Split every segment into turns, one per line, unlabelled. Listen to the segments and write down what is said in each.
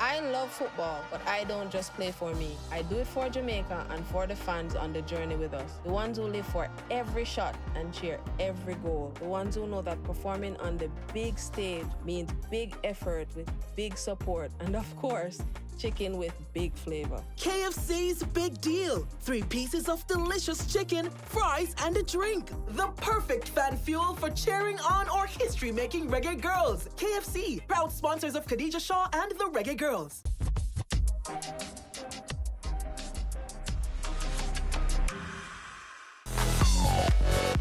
I love football, but I don't just play for me. I do it for Jamaica and for the fans on the journey with us. The ones who live for every shot and cheer every goal. The ones who know that performing on the big stage means big effort with big support. And of course, chicken with big flavor.
KFC's big deal. 3 pieces of delicious chicken, fries, and a drink. The perfect fan fuel for cheering on or history-making reggae girls. KFC, proud sponsors of Khadija Shaw and the Reggae Girls.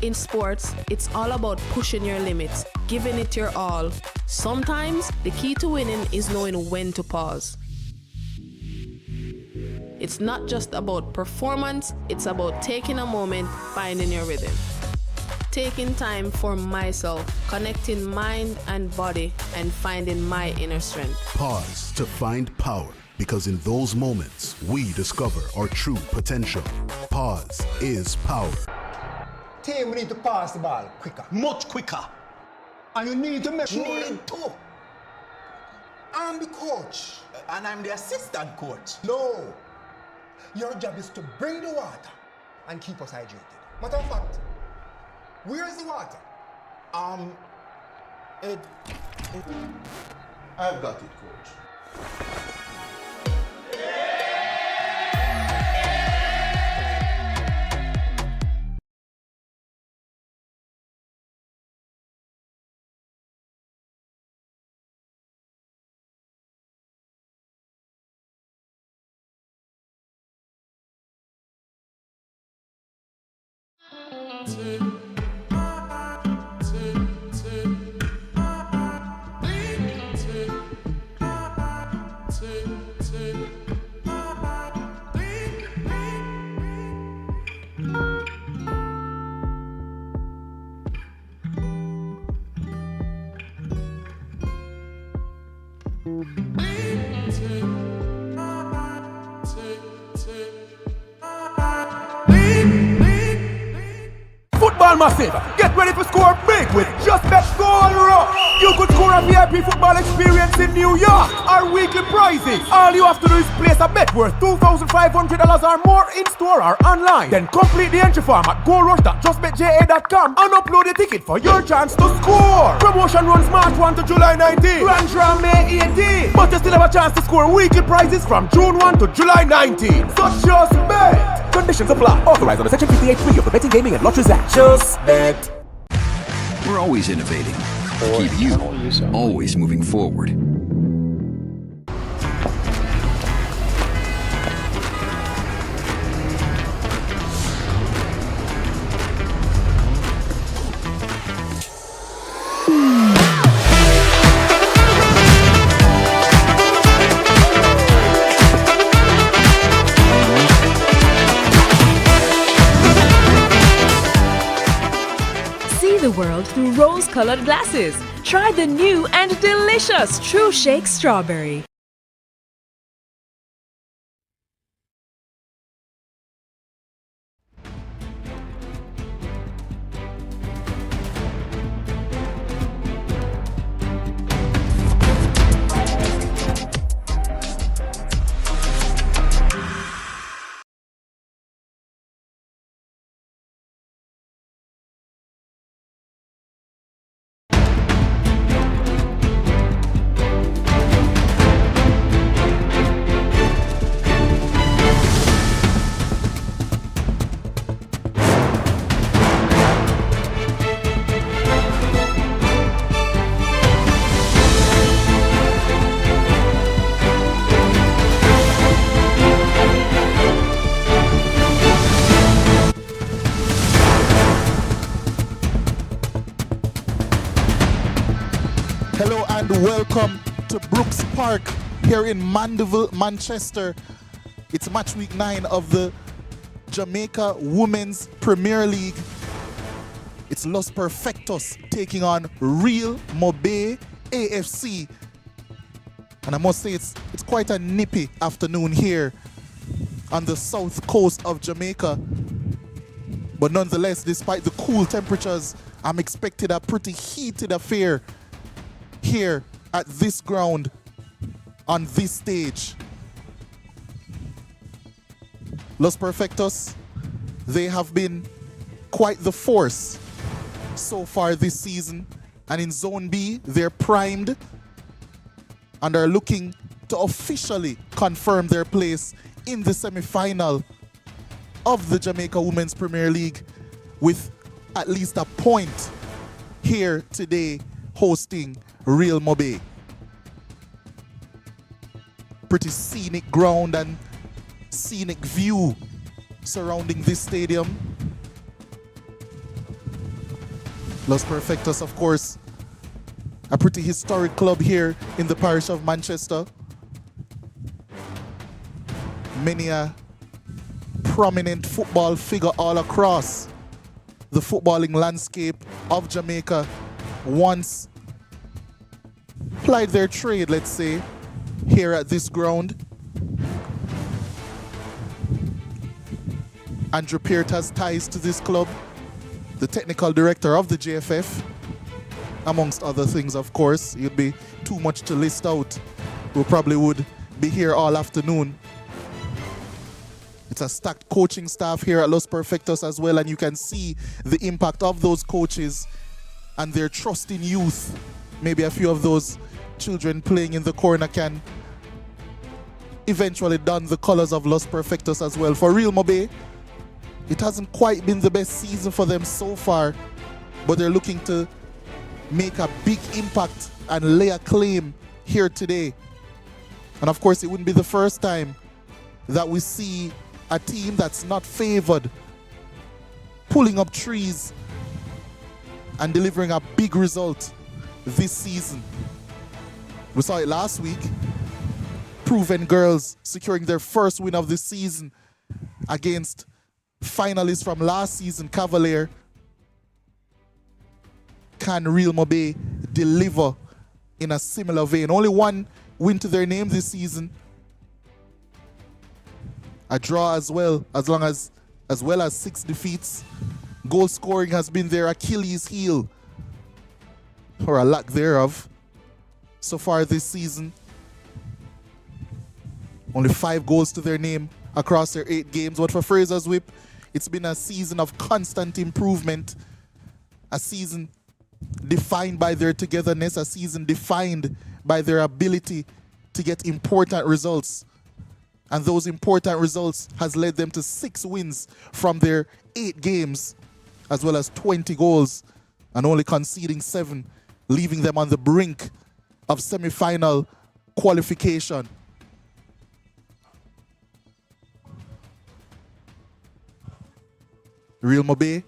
In sports, it's all about pushing your limits, giving it your all. Sometimes, the key to winning is knowing when to pause. It's not just about performance, it's about taking a moment, finding your rhythm. Taking time for myself, connecting mind and body, and finding my inner strength.
Pause to find power, because in those moments, we discover our true potential. Pause is power.
Team, we need to pass the ball quicker.
Much quicker.
And you need to make sure.
Need to.
I'm the coach.
And I'm the assistant coach.
No. Your job is to bring the water and keep us hydrated. Matter of fact, where's the water?
I've got it, coach.
Football massive, get ready to score big with Just Bet Goal Rush. You could score a VIP football experience in New York. Our weekly prizes. All you have to do is place a bet worth $2,500 or more in store or online. Then complete the entry form at goalrush.justbetja.com and upload the ticket for your chance to score. Promotion runs March 1 to July 19. Grand draw May 18. But you still have a chance to score weekly prizes from June 1 to July 19. So just bet. Conditions apply. Authorized under Section 58.3 of the Betting, Gaming and Lotteries Act. Just bet.
We're always innovating to keep you always moving forward.
The world through rose-colored glasses. Try the new and delicious True Shake Strawberry.
Hello and welcome to Brooks Park here in Mandeville, Manchester. It's match week 9 of the Jamaica Women's Premier League. It's Los Perfectos taking on Real Mobay AFC. And I must say it's quite a nippy afternoon here on the south coast of Jamaica. But nonetheless, despite the cool temperatures, I'm expecting a pretty heated affair here at this ground on this stage. Los Perfectos, they have been quite the force so far this season. And in Zone B, they're primed and are looking to officially confirm their place in the semi-final of the Jamaica Women's Premier League with at least a point here today hosting Real Mobay. Pretty scenic ground and scenic view surrounding this stadium. Los Perfectos, of course, a pretty historic club here in the parish of Manchester. Many a prominent football figure all across the footballing landscape of Jamaica once plied their trade, let's say, here at this ground. Andrew Peart has ties to this club, the technical director of the JFF, amongst other things, of course. It'd be too much to list out. We probably would be here all afternoon. It's a stacked coaching staff here at Los Perfectos as well, and you can see the impact of those coaches and their trust in youth. Maybe a few of those children playing in the corner can eventually don the colors of Los Perfectos as well. For Real Mobay, it hasn't quite been the best season for them so far, but they're looking to make a big impact and lay a claim here today. And of course, it wouldn't be the first time that we see a team that's not favored pulling up trees and delivering a big result this season. We saw it last week. Proven Girls securing their first win of the season against finalists from last season, Cavalier. Can Real Mobay deliver in a similar vein? Only one win to their name this season. A draw as well as 6 defeats. Goal scoring has been their Achilles heel, or a lack thereof, so far this season. Only 5 goals to their name across their 8 games. But for Fraser's Whip, it's been a season of constant improvement. A season defined by their togetherness. A season defined by their ability to get important results. And those important results has led them to 6 wins from their 8 games, as well as 20 goals, and only conceding 7, leaving them on the brink of semi-final qualification. Real Mobay,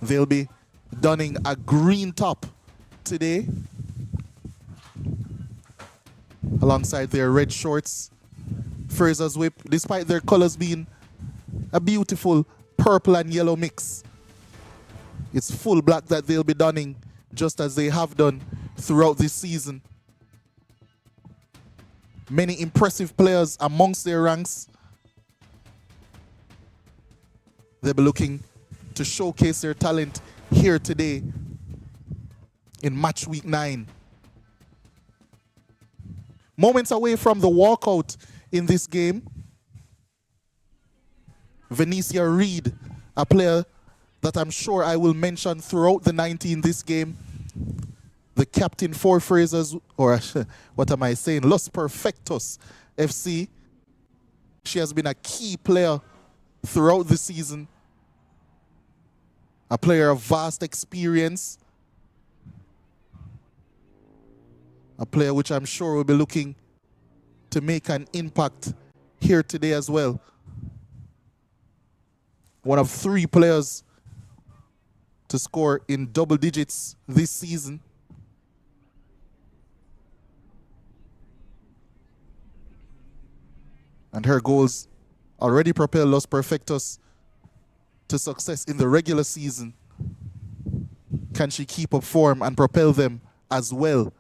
they'll be donning a green top today, alongside their red shorts. Fraser's Whip, despite their colors being a beautiful purple and yellow mix, it's full black that they'll be donning, just as they have done throughout this season. Many impressive players amongst their ranks. They'll be looking to showcase their talent here today in match week 9. Moments away from the walkout in this game, Venetia Reid, a player that I'm sure I will mention throughout the 90 in this game, the captain for Fraser's, or what am I saying, Los Perfectos FC. She has been a key player throughout the season, a player of vast experience, a player which I'm sure will be looking to make an impact here today as well. One of 3 players to score in double digits this season. And her goals already propel Los Perfectos to success in the regular season. Can she keep up form and propel them as well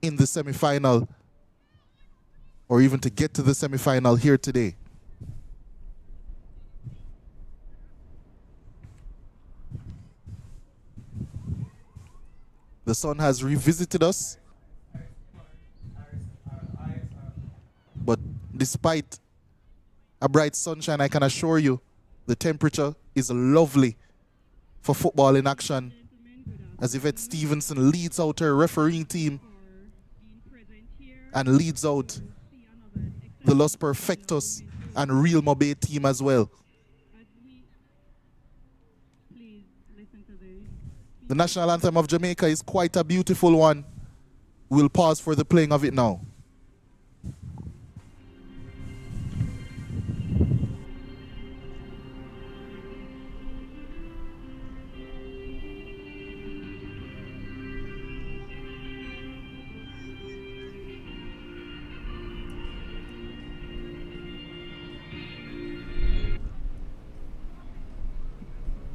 in the semi-final, or even to get to the semi-final here today? The sun has revisited us despite a bright sunshine, I can assure you the temperature is lovely for football in action as Yvette Stevenson leads out her refereeing team and leads out the Los Perfectos and Real Mobay team as well. The national anthem of Jamaica is quite a beautiful one. We'll pause for the playing of it now.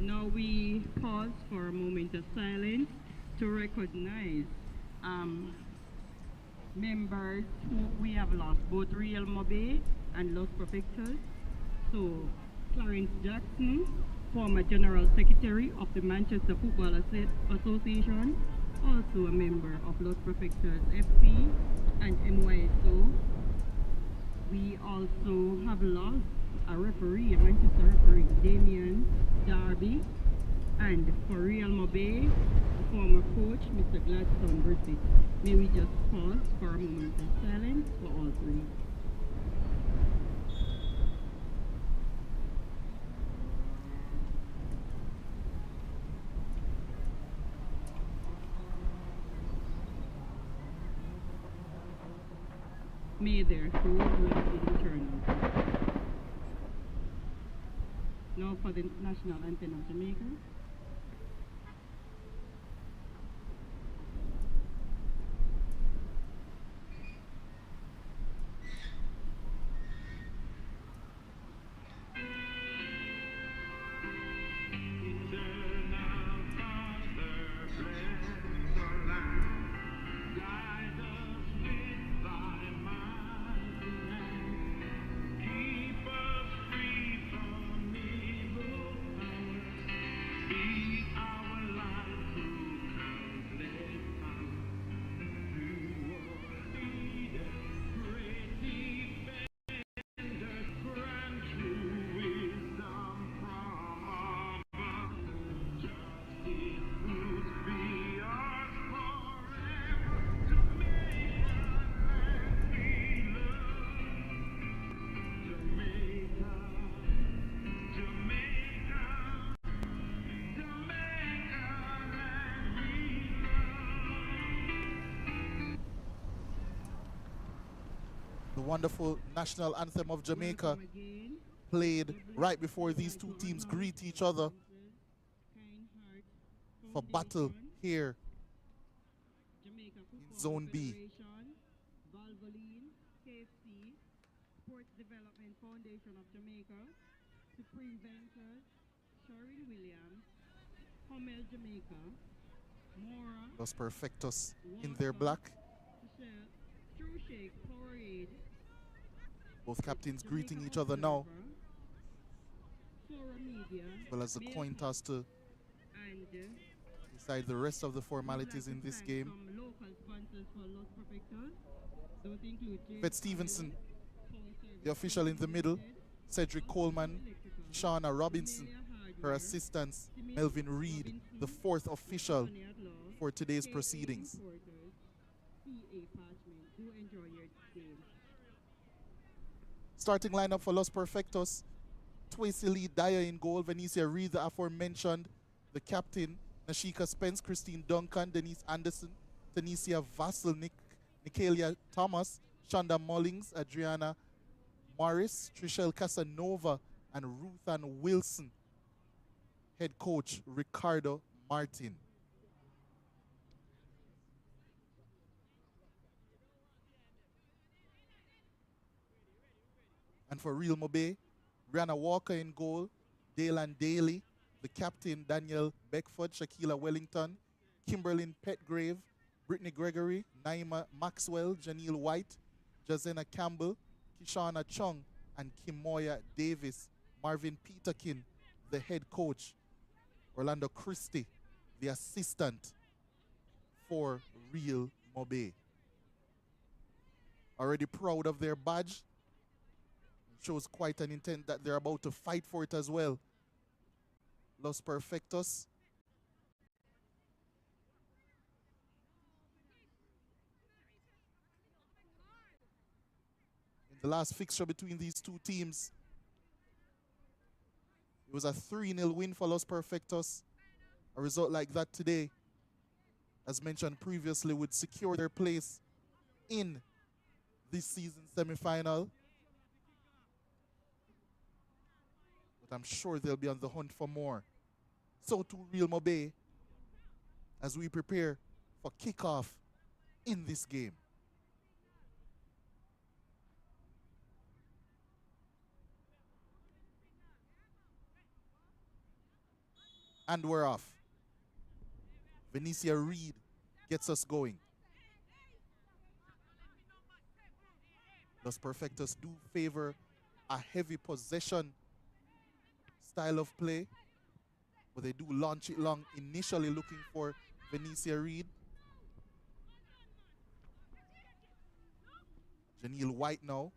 Now we pause for a moment of silence to recognize members who we have lost, both Real Mobay and Los Perfectos. So Clarence Jackson, former General Secretary of the Manchester Football Association, also a member of Los Perfectos FC and NYSO. We also have lost a referee, a Manchester referee, Damien Darby, and for Real Mobay, former coach, Mr. Gladstone Griffith. May we just pause for a moment of silence for all three. May their souls rest in eternity. Now for the national anthem of Jamaica.
The wonderful national anthem of Jamaica played right before these two teams greet each other for battle here in Zone B.
Development Foundation of Jamaica, Supreme Ventures, Sherwin Williams, Hummel Jamaica, Mora,
Los Perfectos in their black.
True Shake, Powerade,
both captains greeting each other now, as well as the coin toss to decide the rest of the formalities in this game. Yvette Stevenson, the official in the middle, Cedric Coleman, Shauna Robinson, her assistants, Melvin Reed, the fourth official for today's proceedings. Starting lineup for Los Perfectos: Twacey Lee Dyer in goal, Venicia Reed, the aforementioned, the captain, Nashika Spence, Christine Duncan, Denise Anderson, Tanisha Vassell, Nicalia Thomas, Shonda Mullings, Adriana Morris, Trishelle Casanova, and Ruth Ann Wilson. Head coach Ricardo Martin. And for Real Mobay, Brianna Walker in goal, Daylan Daly, the captain Daniel Beckford, Shaquila Wellington, Kimberlyn Petgrave, Brittany Gregory, Naima Maxwell, Janelle White, Jazena Campbell, Kishana Chung, and Kimoya Davis. Marvin Peterkin, the head coach. Orlando Christie, the assistant for Real Mobay. Already proud of their badge, shows quite an intent that they're about to fight for it as well. Los Perfectos. In the last fixture between these two teams, it was a 3-0 win for Los Perfectos. A result like that today, as mentioned previously, would secure their place in this season's semi-final. But I'm sure they'll be on the hunt for more. So too Real Mobay, as we prepare for kickoff in this game. And we're off. Venetia Reed gets us going. Los Perfectos do favor a heavy possession style of play, but they do launch it long, initially looking for Venetia Reed. Janelle White now.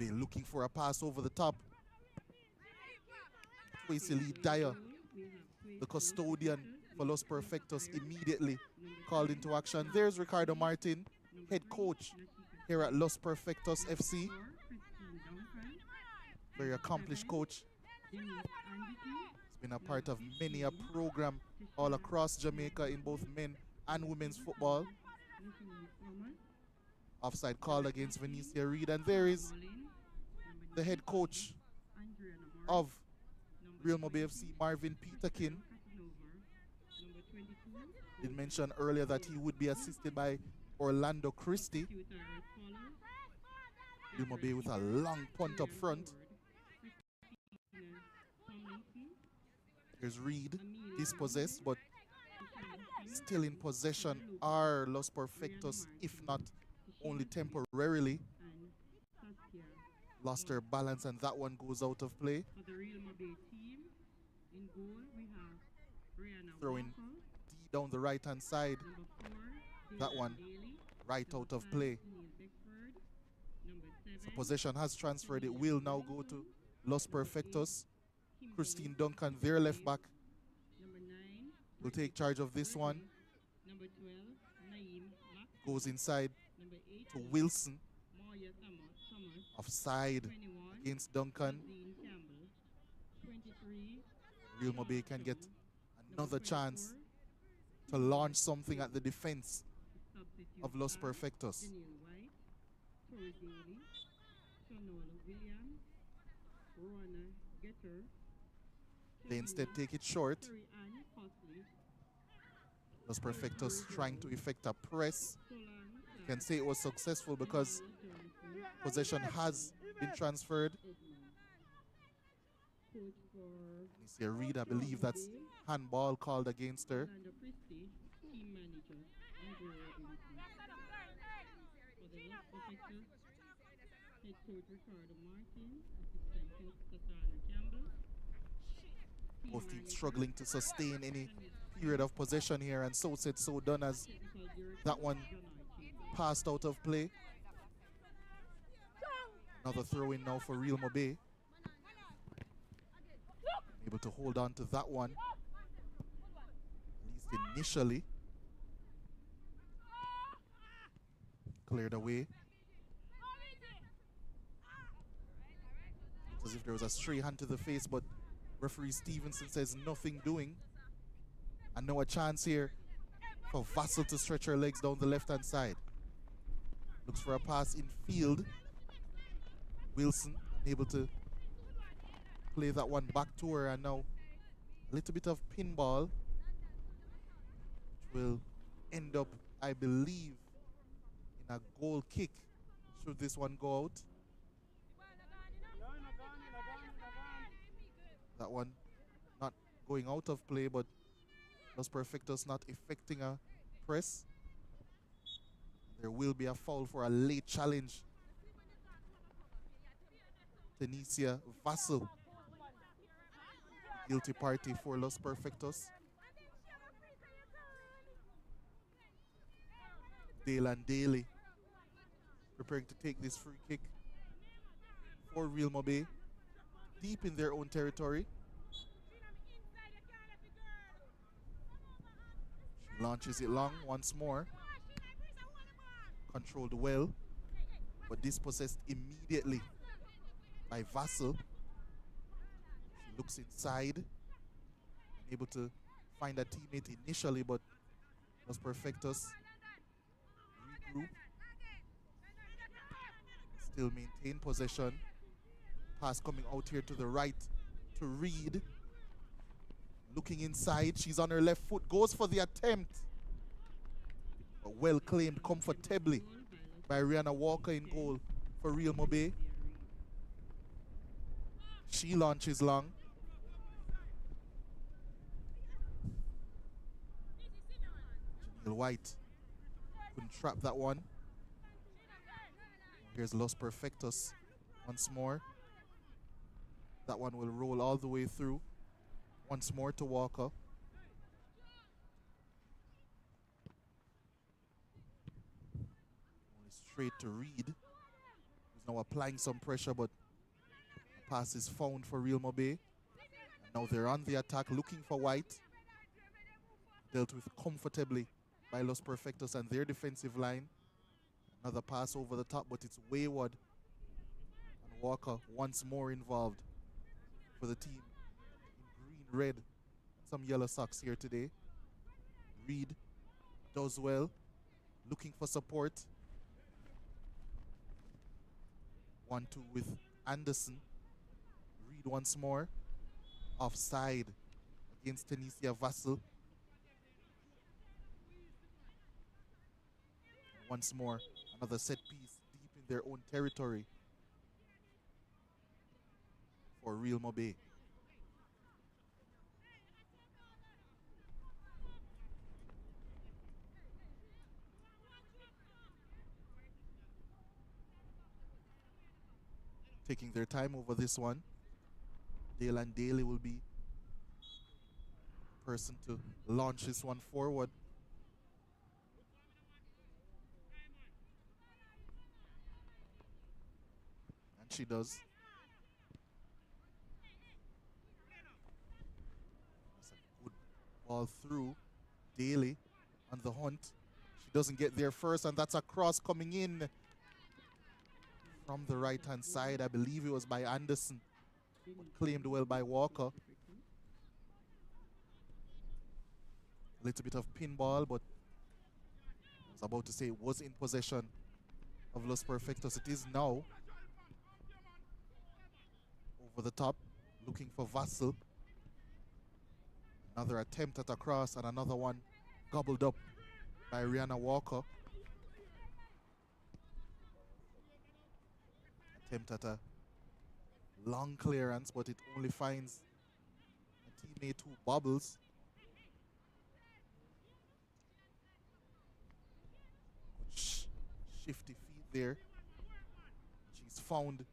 They're looking for a pass over the top. Lee Dyer, the custodian for Los Perfectos, immediately called into action. There's Ricardo Martin, head coach here at Los Perfectos FC. Very accomplished coach. He's been a part of many a program all across Jamaica in both men and women's football. Offside called against Venetia Reed. And there is the head coach of Real Mobay FC, Marvin Peterkin. Did mention earlier that he would be assisted by Orlando Christie. Real Mobay with a long punt up front. Here's Reed, dispossessed, but still in possession are Los Perfectos, if not only temporarily. Lost their balance, and that one goes out of play. Throwing D down the right-hand side. That one right out of play. So possession has transferred. It will now go to Los Perfectos. Christine Duncan, their left back, will take charge of this one. Goes inside to Wilson. Offside against Duncan. Real Mobay can get another chance to launch something at the defense of Los Perfectos. They instead take it short. Los Perfectos trying to effect a press. You can say it was successful because possession has been transferred. Venetia Reed, I believe that's handball called against her. Both teams struggling to sustain any period of possession here, and so said, so done, as that one passed out of play. Another throw in now for Real Mobay. Able to hold on to that one, at least initially. Cleared away. As if there was a stray hand to the face, but referee Stevenson says nothing doing. And now a chance here for Vassal to stretch her legs down the left-hand side. Looks for a pass in field. Wilson unable to play that one back to her, and now a little bit of pinball, which will end up, I believe, in a goal kick should this one go out. That one not going out of play, but Los Perfectos not effecting a press. There will be a foul for a late challenge. Tenesia Vassal, guilty party for Los Perfectos. Dale and Daly preparing to take this free kick for Real Mobay, deep in their own territory. She launches it long once more. Controlled well, but dispossessed immediately by Vassal. She looks inside, able to find a teammate initially, but Los Perfectos regroup. Still maintain possession. Pass coming out here to the right to Reed. Looking inside, she's on her left foot, goes for the attempt. But well claimed comfortably by Rihanna Walker in goal for Real Mobay. She launches long. Janelle White couldn't trap that one. Here's Los Perfectos once more. That one will roll all the way through. Once more to Walker. Straight to Reed, who's now applying some pressure, but the pass is found for Real Mobay. And now they're on the attack, looking for White. Dealt with comfortably by Los Perfectos and their defensive line. Another pass over the top, but it's wayward. And Walker once more involved for the team in green, red, some yellow socks here today. Reed does well, looking for support. 1-2 with Anderson. Reed once more. Offside against Tanisha Vassal. Once more, another set piece deep in their own territory for Real Mobay. Taking their time over this one. Dale and Daly will be the person to launch this one forward. And she does. That's a good ball through. Daly on the hunt. She doesn't get there first, and that's a cross coming in from the right-hand side. I believe it was by Anderson, but claimed well by Walker. A little bit of pinball, but I was about to say it was in possession of Los Perfectos. It is now. Over the top, looking for Vassal. Another attempt at a cross, and another one gobbled up by Rihanna Walker. Attempt at a long clearance, but it only finds a teammate who bobbles. Shifty feet there. She's found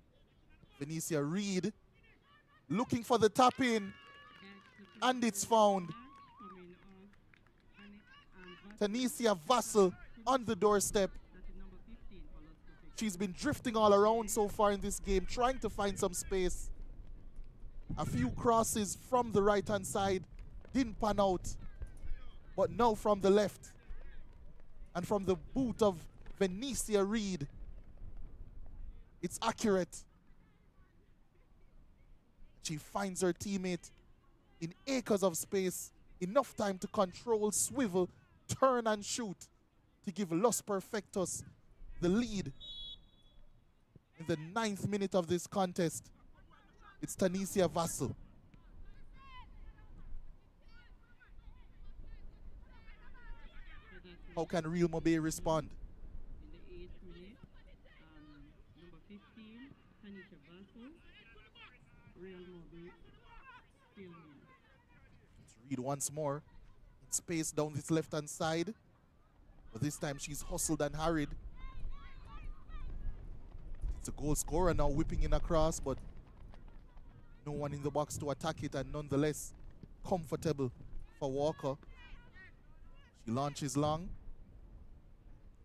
Venetia Reed looking for the tap in, and it's found. Tanisha Vassal on the doorstep. She's been drifting all around so far in this game, trying to find some space. A few crosses from the right-hand side didn't pan out. But now from the left, and from the boot of Venetia Reed, it's accurate. She finds her teammate in acres of space, enough time to control, swivel, turn and shoot to give Los Perfectos the lead. In the 9th minute of this contest, it's Tanisha Vassal. How can Real Mobay respond?
In the 8th minute, number 15, Tanisha Vassal, Real Mobay, still in.
Let's read once more. In space down this left-hand side. But this time she's hustled and harried. It's a goal scorer now whipping in across, but no one in the box to attack it, and nonetheless comfortable for Walker. She launches long.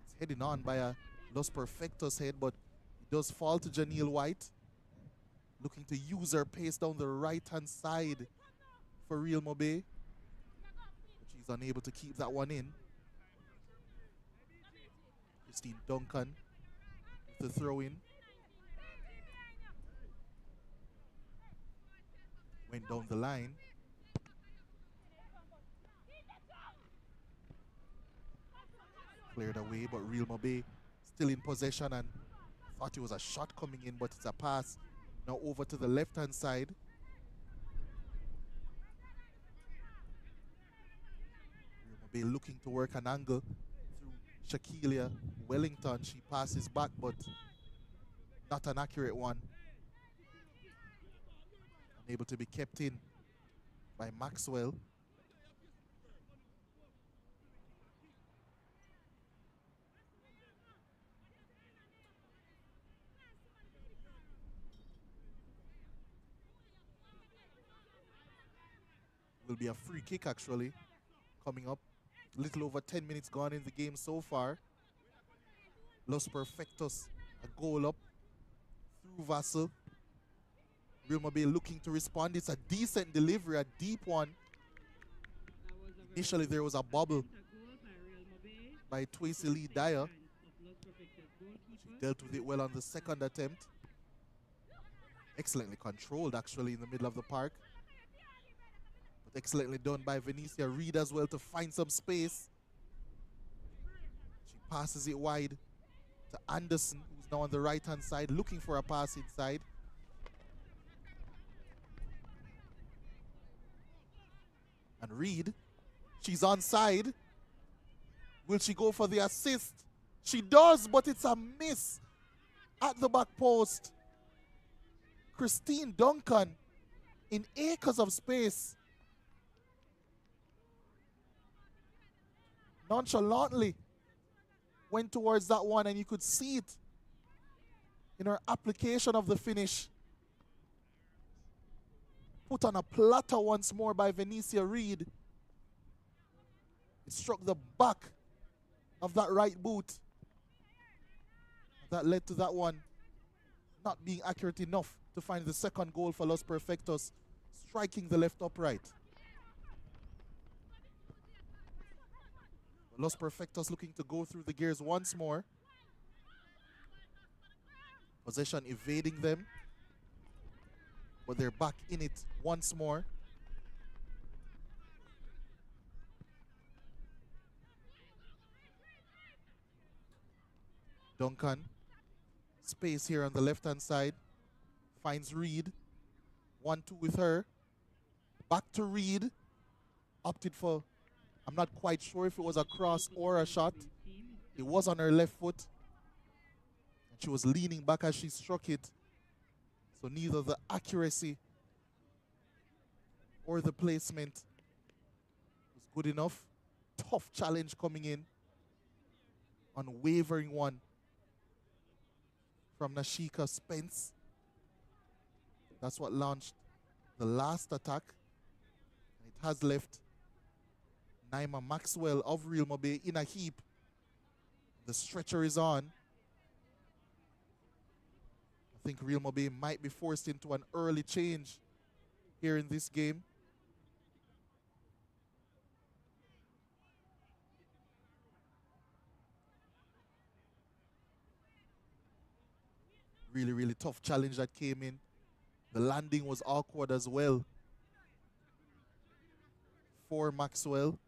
It's heading on by a Los Perfectos head, but it does fall to Janelle White. Looking to use her pace down the right-hand side for Real Mobay. But she's unable to keep that one in. Christine Duncan with the throw-in. Went down the line. Cleared away, but Real Mobay still in possession, and thought it was a shot coming in, but it's a pass. Now over to the left-hand side. Real Mobay looking to work an angle through Shaquilia Wellington. She passes back, but not an accurate one. Unable to be kept in by Maxwell. Will be a free kick actually coming up. A little over 10 minutes gone in the game so far. Los Perfectos a goal up through Vassal. Real Mobay looking to respond. It's a decent delivery, a deep one. Initially there was a bobble by Tracy Lee Dyer. She dealt with it well on the second attempt. Excellently controlled actually in the middle of the park. Excellently done by Venetia Reed as well to find some space. She passes it wide to Anderson, who's now on the right-hand side, looking for a pass inside. And Reed, she's onside. Will she go for the assist? She does, but it's a miss at the back post. Christine Duncan in acres of space. Nonchalantly went towards that one, and you could see it in her application of the finish. Put on a platter once more by Venetia Reed. It struck the back of that right boot. That led to that one not being accurate enough to find the second goal for Los Perfectos, striking the left upright. Los Perfectos looking to go through the gears once more. Possession evading them, but they're back in it once more. Duncan, space here on the left-hand side, finds Reed. 1-2 with her. Back to Reed. Opted for, I'm not quite sure if it was a cross or a shot. It was on her left foot. And she was leaning back as she struck it. So neither the accuracy or the placement was good enough. Tough challenge coming in. Unwavering one from Nashika Spence. That's what launched the last attack. And it has left Naima Maxwell of Real Mobay in a heap. The stretcher is on. I think Real Mobay might be forced into an early change here in this game. Really, really tough challenge that came in. The landing was awkward as well for Maxwell.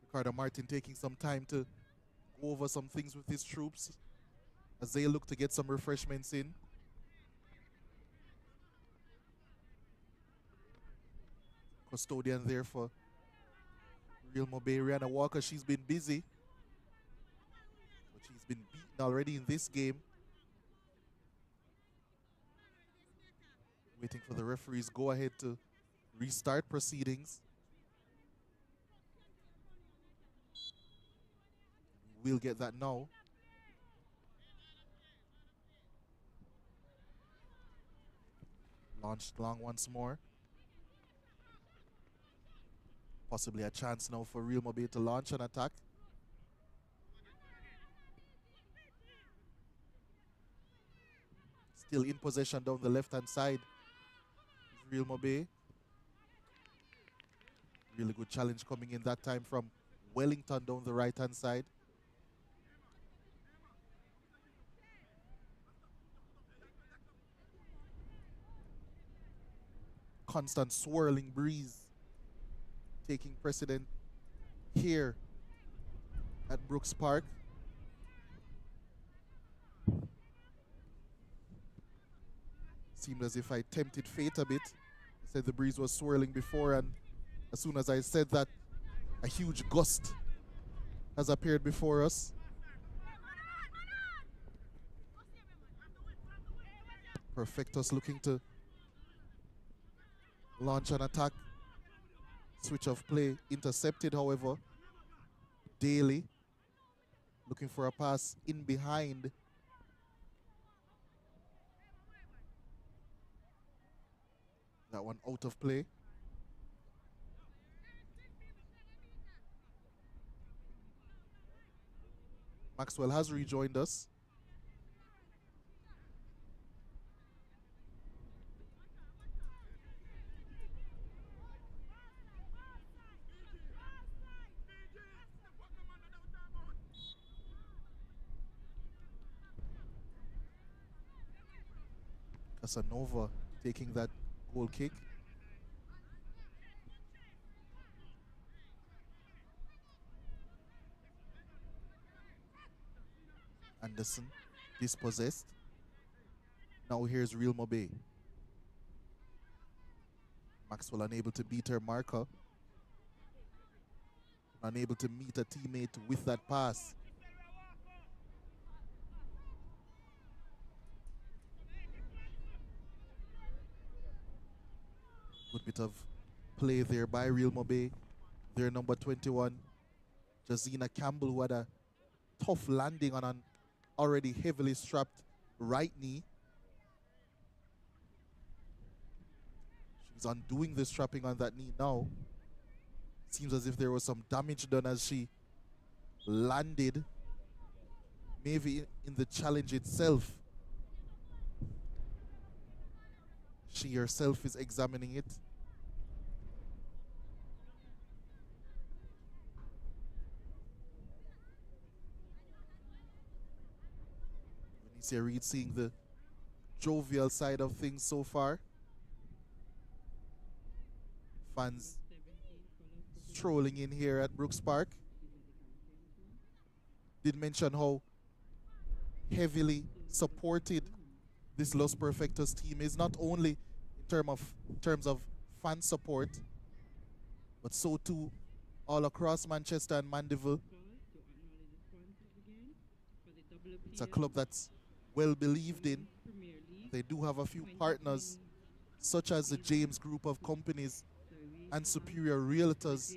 Ricardo Martin taking some time to go over some things with his troops as they look to get some refreshments in. Custodian there for Real Mobay, Rihanna Walker. She's been busy, but she's been beaten already in this game. Waiting for the referees go ahead to restart proceedings. We'll get that now. Launched long once more. Possibly a chance now for Real Mobay to launch an attack. Still in possession down the left-hand side. Real Mobay. Really good challenge coming in that time from Wellington down the right-hand side. Constant swirling breeze taking precedent here at Brooks Park. Seemed as if I tempted fate a bit. I said the breeze was swirling before, and as soon as I said that, a huge gust has appeared before us. Perfectos looking to launch an attack. Switch of play intercepted, however. Daly looking for a pass in behind. That one out of play. Maxwell has rejoined us. Casanova taking that goal kick. Anderson dispossessed. Now here's Real Mobay. Maxwell unable to beat her marker. Unable to meet a teammate with that pass. Good bit of play there by Real Mobay. Their number 21, Jazina Campbell, who had a tough landing on an already heavily strapped right knee. She's undoing the strapping on that knee now. Seems as if there was some damage done as she landed. Maybe in the challenge itself. She herself is examining it. Venicia Reed seeing the jovial side of things so far. Fans strolling in here at Brooks Park. Did mention how heavily supported this Los Perfectos team is, not only in terms of fan support, but so too all across Manchester and Mandeville. It's a club that's well believed in. They do have a few partners, such as the James Group of companies and Superior Realtors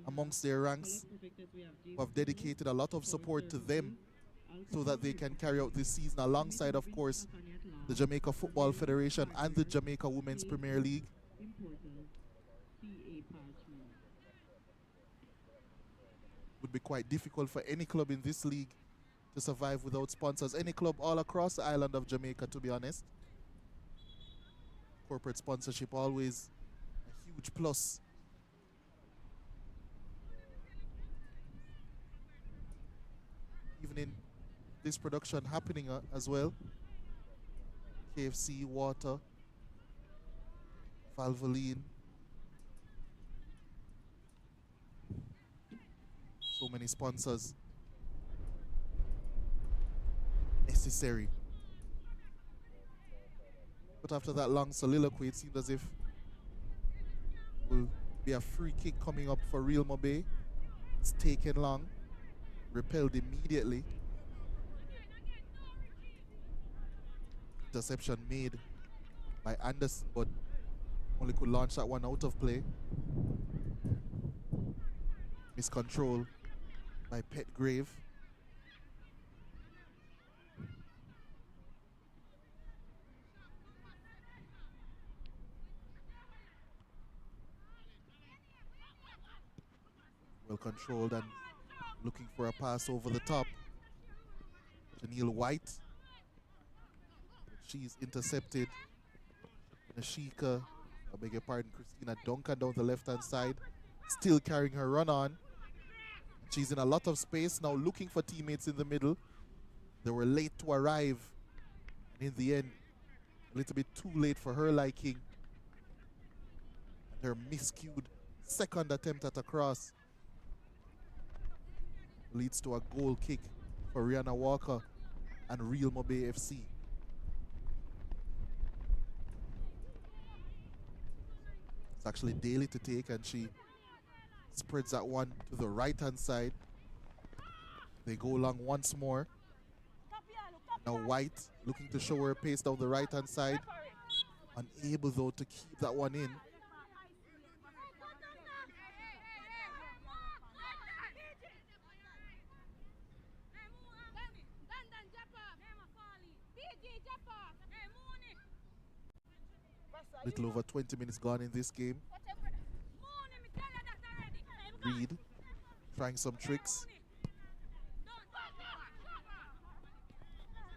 amongst their ranks, who have dedicated a lot of support to them so that they can carry out this season alongside, of course, the Jamaica Football Federation and the Jamaica Women's Premier League. Would be quite difficult for any club in this league to survive without sponsors. Any club all across the island of Jamaica, to be honest. Corporate sponsorship always a huge plus. Even in this production happening as well. KFC, water, Valvoline. So many sponsors necessary. But after that long soliloquy, it seemed as if will be a free kick coming up for Real Mobay. It's taken long, repelled immediately. Interception made by Anderson, but only could launch that one out of play. Miscontrol by Petgrave. Well controlled and looking for a pass over the top. Janelle White. She's intercepted. Nashika, I beg your pardon, Christina Duncan down the left-hand side. Still carrying her run on. She's in a lot of space now, looking for teammates in the middle. They were late to arrive. And in the end, a little bit too late for her liking. And her miscued second attempt at a cross leads to a goal kick for Rihanna Walker and Real Mobay FC. It's actually Daly to take, and she spreads that one to the right-hand side. They go long once more. Now White looking to show her pace down the right-hand side. Unable, though, to keep that one in. Little over 20 minutes gone in this game. Reed trying some tricks.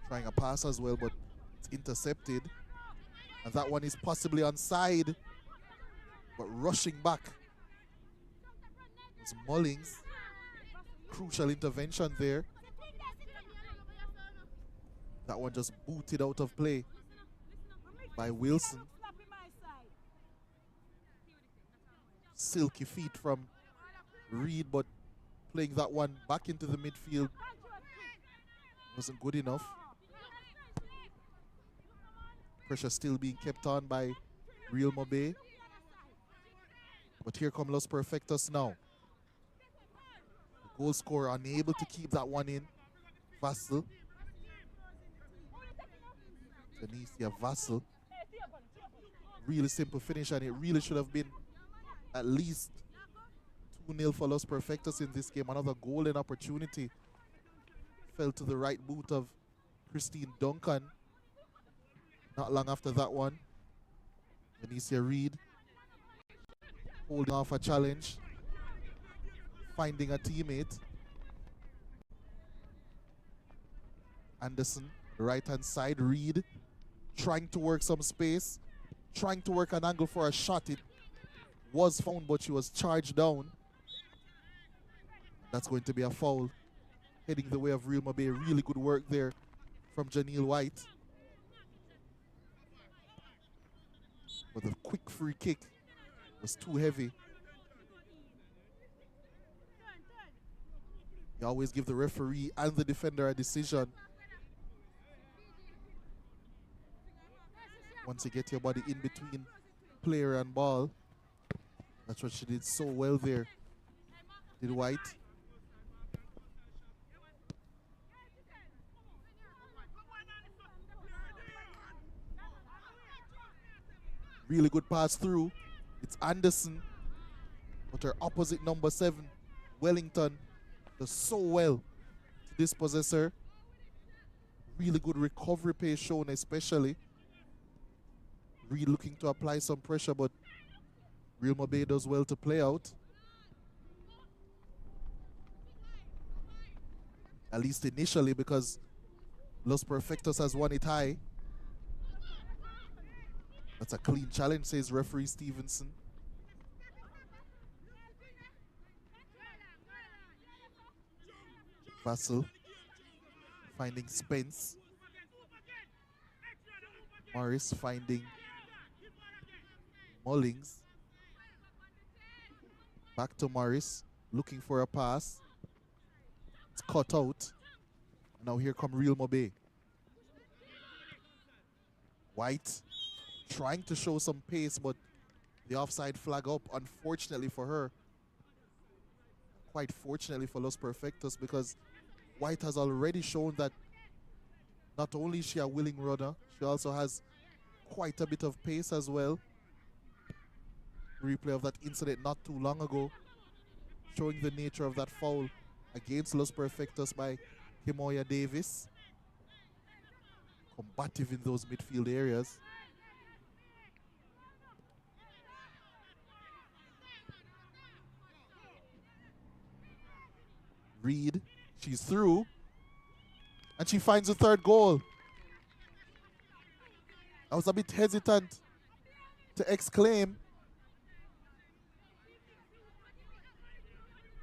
Trying a pass as well, but it's intercepted. And that one is possibly onside. But rushing back. It's Mullings. Crucial intervention there. That one just booted out of play by Wilson. Silky feet from Reed, but playing that one back into the midfield wasn't good enough. Pressure still being kept on by Real Mobay. But here come Los Perfectos now. The goal scorer unable to keep that one in. Vassal. Tanisha Vassal. Really simple finish, and it really should have been at least 2-0 for Los Perfectos in this game. Another golden opportunity fell to the right boot of Christine Duncan. Not long after that one, Venicia Reed holding off a challenge, finding a teammate. Anderson, the right-hand side. Reed trying to work some space, trying to work an angle for a shot. It was found, but she was charged down. That's going to be a foul, heading the way of Real Mobay. Really good work there from Janelle White. But the quick free kick was too heavy. You always give the referee and the defender a decision. Once you get your body in between player and ball. That's what she did so well there. Did White. Really good pass through. It's Anderson. But her opposite number 7, Wellington, does so well to dispossess her. Really good recovery pace shown, especially. Reed looking to apply some pressure, but Real Mobay does well to play out. At least initially, because Los Perfectos has won it high. That's a clean challenge, says referee Stevenson. Vassal finding Spence. Morris finding Mullings. Back to Morris, looking for a pass. It's cut out. And now here come Real Mobay. White trying to show some pace, but the offside flag up, unfortunately for her. Quite fortunately for Los Perfectos, because White has already shown that not only is she a willing runner, she also has quite a bit of pace as well. Replay of that incident not too long ago, showing the nature of that foul against Los Perfectos by Himoya Davis. Combative in those midfield areas. Reed, she's through. And she finds the third goal. I was a bit hesitant to exclaim.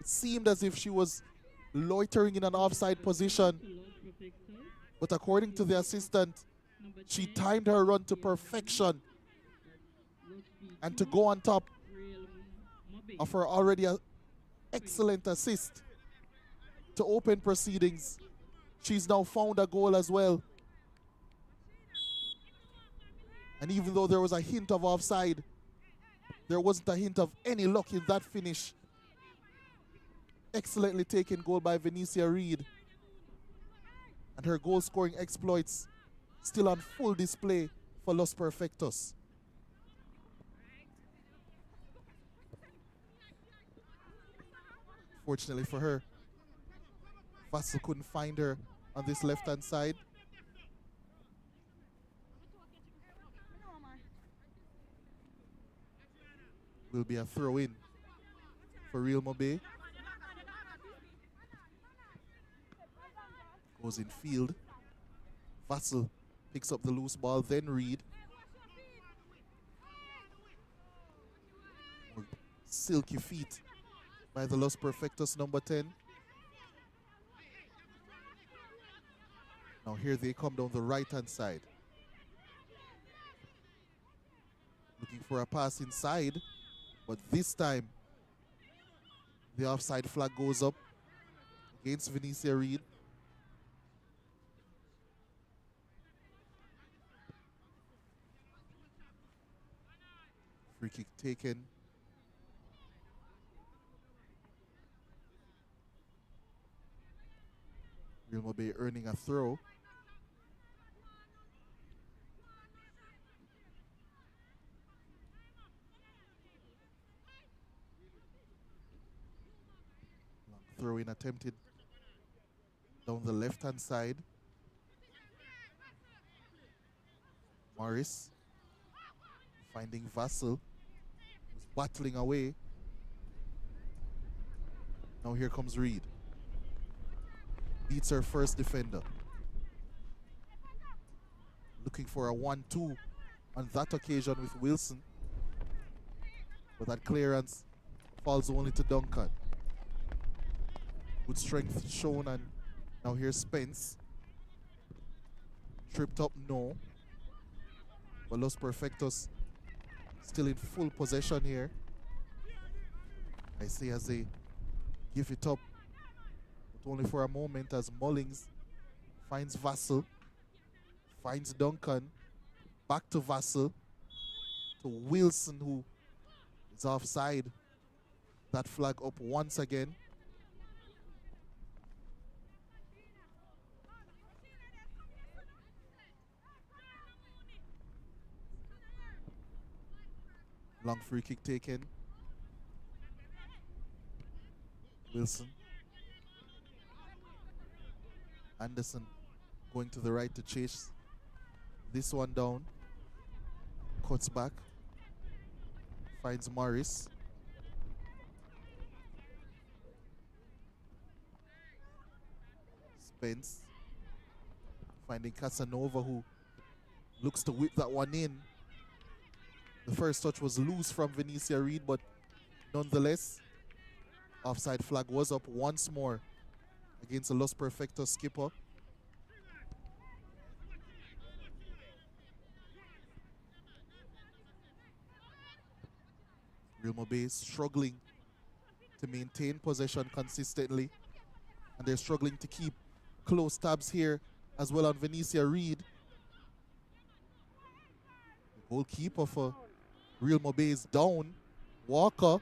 It seemed as if she was loitering in an offside position. But according to the assistant, she timed her run to perfection. And to go on top of her already excellent assist to open proceedings, she's now found a goal as well. And even though there was a hint of offside, there wasn't a hint of any luck in that finish. Excellently taken goal by Venicia Reed. And her goal-scoring exploits still on full display for Los Perfectos. Fortunately for her, Vassal couldn't find her on this left-hand side. Will be a throw-in for Real Mobay. Goes in field. Vassal picks up the loose ball, then Reed. Silky feet by the Los Perfectos number 10. Now here they come down the right-hand side. Looking for a pass inside, but this time the offside flag goes up against Venicia Reed. Free kick taken. Real Mobay earning a throw. Long throw in attempted down the left-hand side. Morris finding Vassal, who's battling away. Now here comes Reed. Beats her first defender. Looking for a 1-2 on that occasion with Wilson. But that clearance falls only to Duncan. Good strength shown, and now here's Spence. Tripped up, no. But Los Perfectos still in full possession here. I see as they give it up, but only for a moment, as Mullings finds Vassal, finds Duncan, back to Vassal, to Wilson, who is offside. That flag up once again. Long free kick taken. Wilson. Anderson going to the right to chase this one down. Cuts back. Finds Morris. Spence. Finding Casanova, who looks to whip that one in. The first touch was loose from Venicia Reed, but nonetheless, offside flag was up once more against the Los Perfectos skipper. Real Mobay struggling to maintain possession consistently, and they're struggling to keep close tabs here as well on Venicia Reed. The goalkeeper for Real Mobay is down. Walker.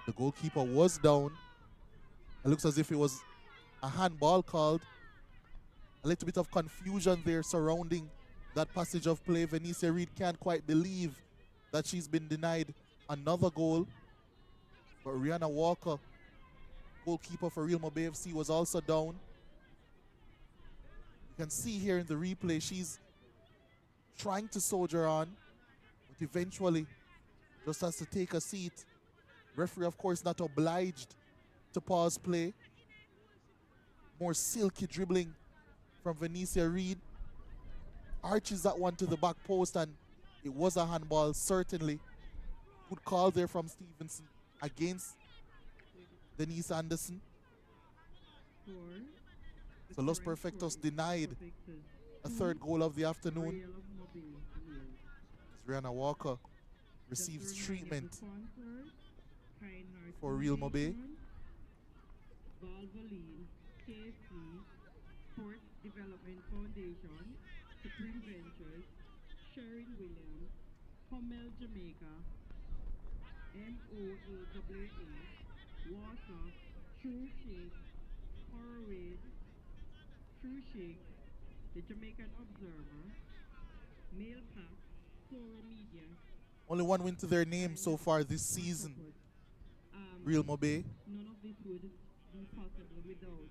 The goalkeeper was down. It looks as if it was a handball called. A little bit of confusion there surrounding that passage of play. Venicia Reed can't quite believe that she's been denied another goal. But Rihanna Walker, goalkeeper for Real Mobay FC, was also down. You can see here in the replay, she's trying to soldier on, but eventually just has to take a seat Referee, of course, not obliged to pause play. More silky dribbling from Venicia Reed. Arches that one to the back post, and it was a handball, certainly. Good call there from Stevenson against Denise Anderson. So Los Perfectos denied a third goal of the afternoon. As Rihanna Walker receives treatment for Real Mobay.
Valvoline, KC, Sports Development Foundation, Supreme Ventures, Sharon Williams, Hummel Jamaica, MOAWA, Water, True Shake, Horowid, True Shake, the Jamaican Observer, Mail Pack, Sora Media.
Only one win to their name so far this season. Real Mobay.
None of this would be possible without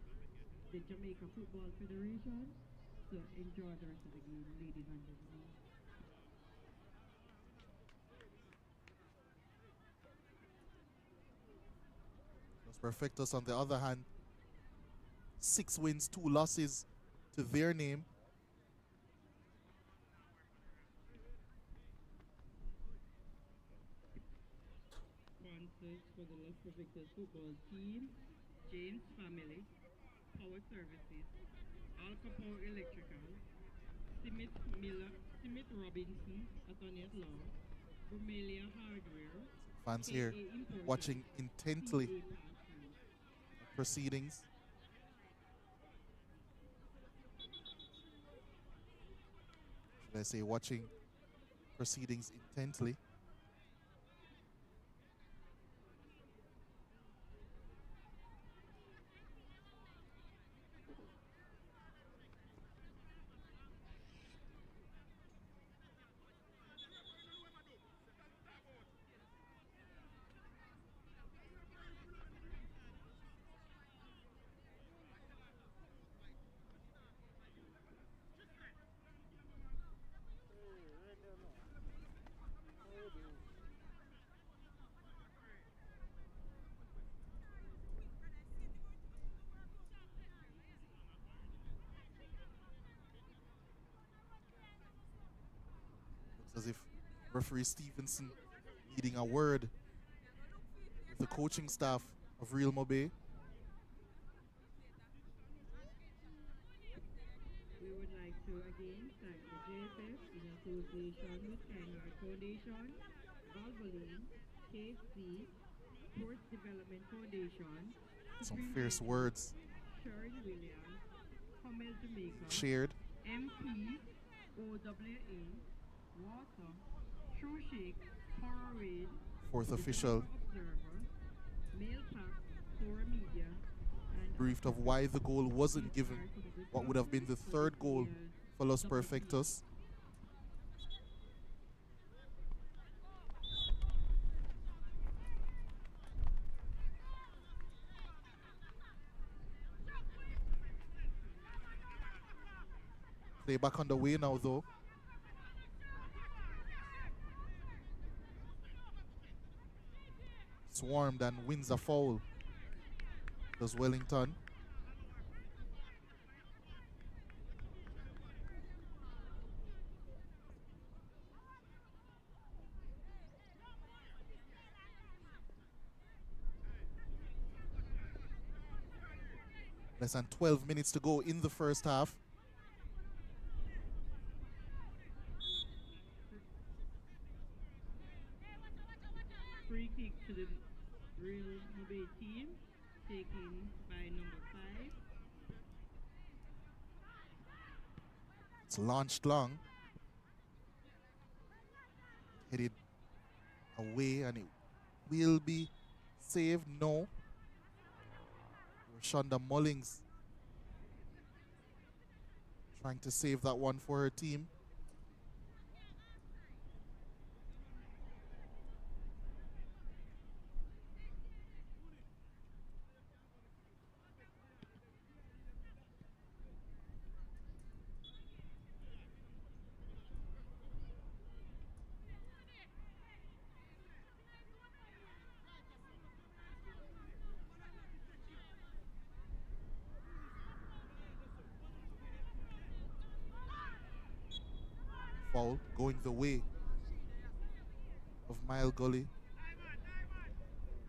the Jamaica Football Federation. So enjoy the rest of the game, ladies and gentlemen.
Los Perfectos, on the other hand, 6 wins, 2 losses to their name.
Sponsors for the Los Perfectos football team: James Family, Power Services, Alka Power Electrical, Smith Robinson, Attorney at Law, Brumelia Hardware.
Fans here watching intently proceedings. Should I say watching proceedings intently? As if referee Stevenson needing a word with the coaching staff of Real Mobay.
We would like to again thank the JFF in association with Keinhardt Foundation, Valvoline, KC, Sports Development Foundation,
Some fierce words
Sharon Williams, Hummel Jamaica,
shared.
MP, OWA, Water, True Shake, Horrorade,
Fourth official
Observer, Mail Pack, Sora Media, and
briefed of why the goal wasn't given, what would have been the third goal for Los Perfectos. Play back on the way now though. Swarmed and wins a foul. Does Wellington. Less than 12 minutes to go in the first half.
free kick to the Real Mobay team, taken by number 5.
It's launched long. Headed away and it will be saved. No. Shonda Mullings trying to save that one for her team. Foul going the way of Mile Gully.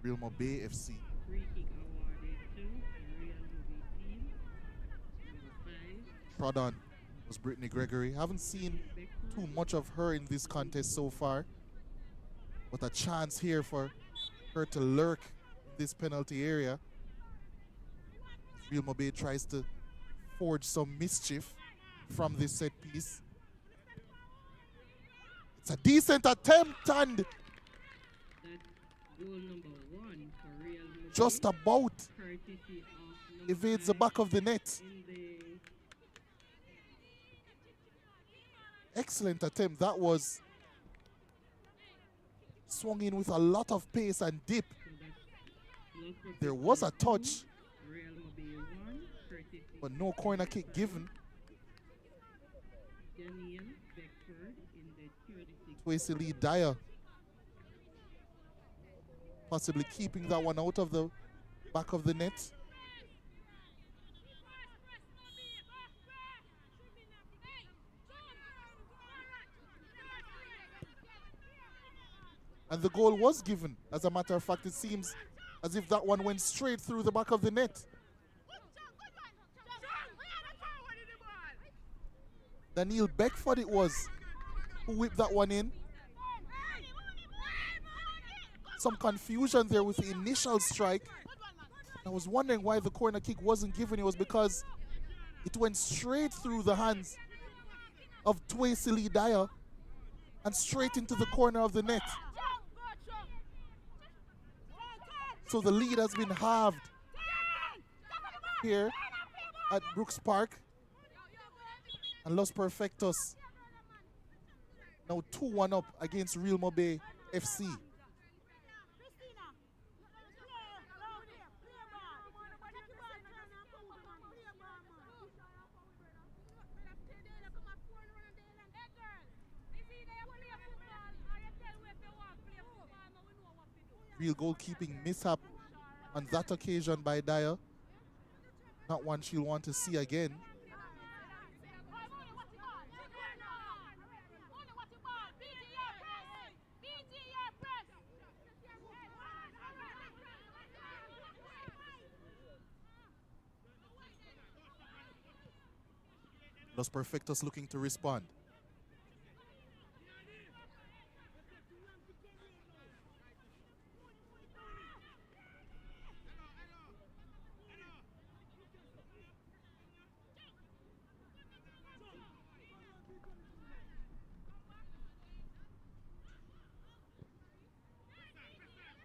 Real Mobay FC.
Free kick awarded to the Real Mobay team. Number 5.
Trod on was Brittany Gregory. Haven't seen too much of her in this contest so far. But a chance here for her to lurk in this penalty area. Real Mobay tries to forge some mischief from this set piece. It's a decent attempt and
That's goal number 1 for Real Mobay.
just about
Courtesy of number
evades the
5
back of the net.
in the
Excellent attempt. That was swung in with a lot of pace and dip. There was a touch,
Real Mobay 1, courtesy
but no corner kick given.
Daniel Beckford in the 36th.
Tracy Lee Dyer possibly keeping that one out of the back of the net. And the goal was given. As a matter of fact, it seems as if that one went straight through the back of the net. Daniel Beckford it was who whipped that one in. Some confusion there with the initial strike. I was wondering why the corner kick wasn't given. It was because it went straight through the hands of Tracy Lee Dyer and straight into the corner of the net. So the lead has been halved here at Brooks Park. And Los Perfectos now 2-1 up against Real Mobay FC. Real goalkeeping mishap on that occasion by Dyer. Not one she'll want to see again. Los Perfectos looking to respond.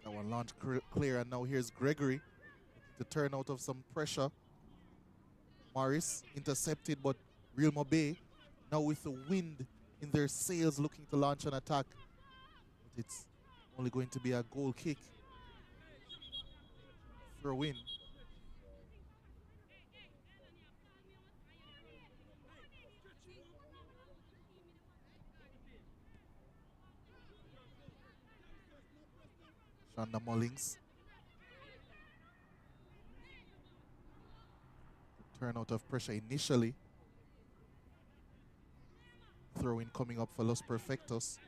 That one launched clear, and now here's Gregory to turn out of some pressure. Morris intercepted, but Real Mobay now with the wind in their sails looking to launch an attack. But it's only going to be a goal kick. Throw in. Shonda Mullings. Turn out of pressure initially. Throw in coming up for Los Perfectos.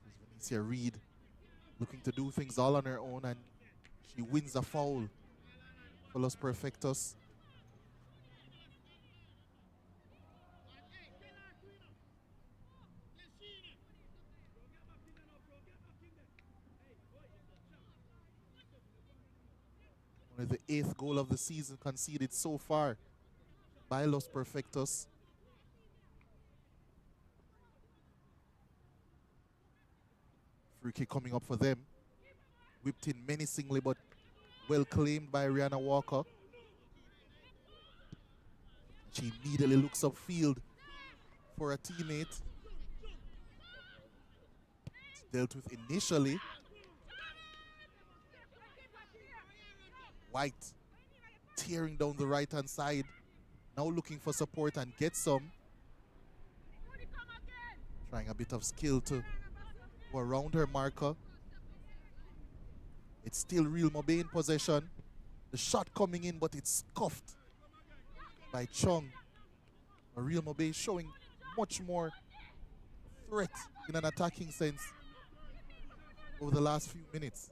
There's Venicia Reed looking to do things all on her own, and she wins a foul for Los Perfectos. Only the 8th goal of the season conceded so far by Los Perfectos. Free kick coming up for them. Whipped in menacingly, but well claimed by Rihanna Walker. She immediately looks upfield for a teammate. It's dealt with initially. White tearing down the right-hand side. Now looking for support and get some. Trying a bit of skill to go around her marker. It's still Real Mobay in possession. The shot coming in, but it's scuffed by Chung. Real Mobay showing much more threat in an attacking sense over the last few minutes.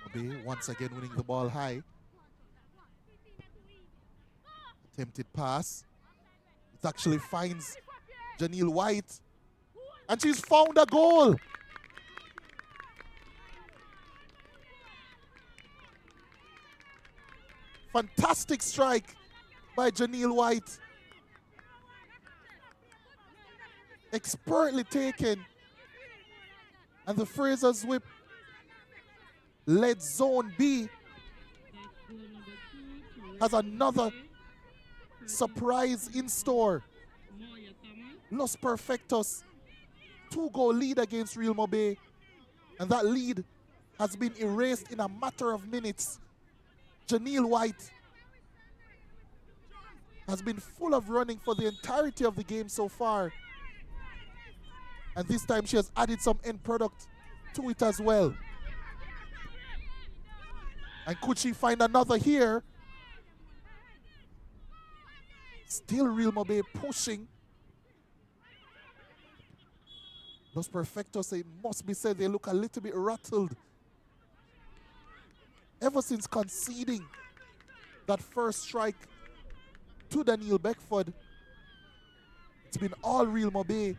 Mobay once again winning the ball high. Attempted pass. It actually finds Janelle White. And she's found a goal. Fantastic strike by Janelle White. Expertly taken. And the Fraser's whip led Zone B has another surprise in store. Los Perfectos, 2-goal lead against Real Mobay, and that lead has been erased in a matter of minutes. Janelle White has been full of running for the entirety of the game so far, and this time she has added some end product to it as well. And could she find another here? Still Real Mobay pushing. Los Perfectos, it must be said, they look a little bit rattled. Ever since conceding that first strike to Daniel Beckford, it's been all Real Mobay,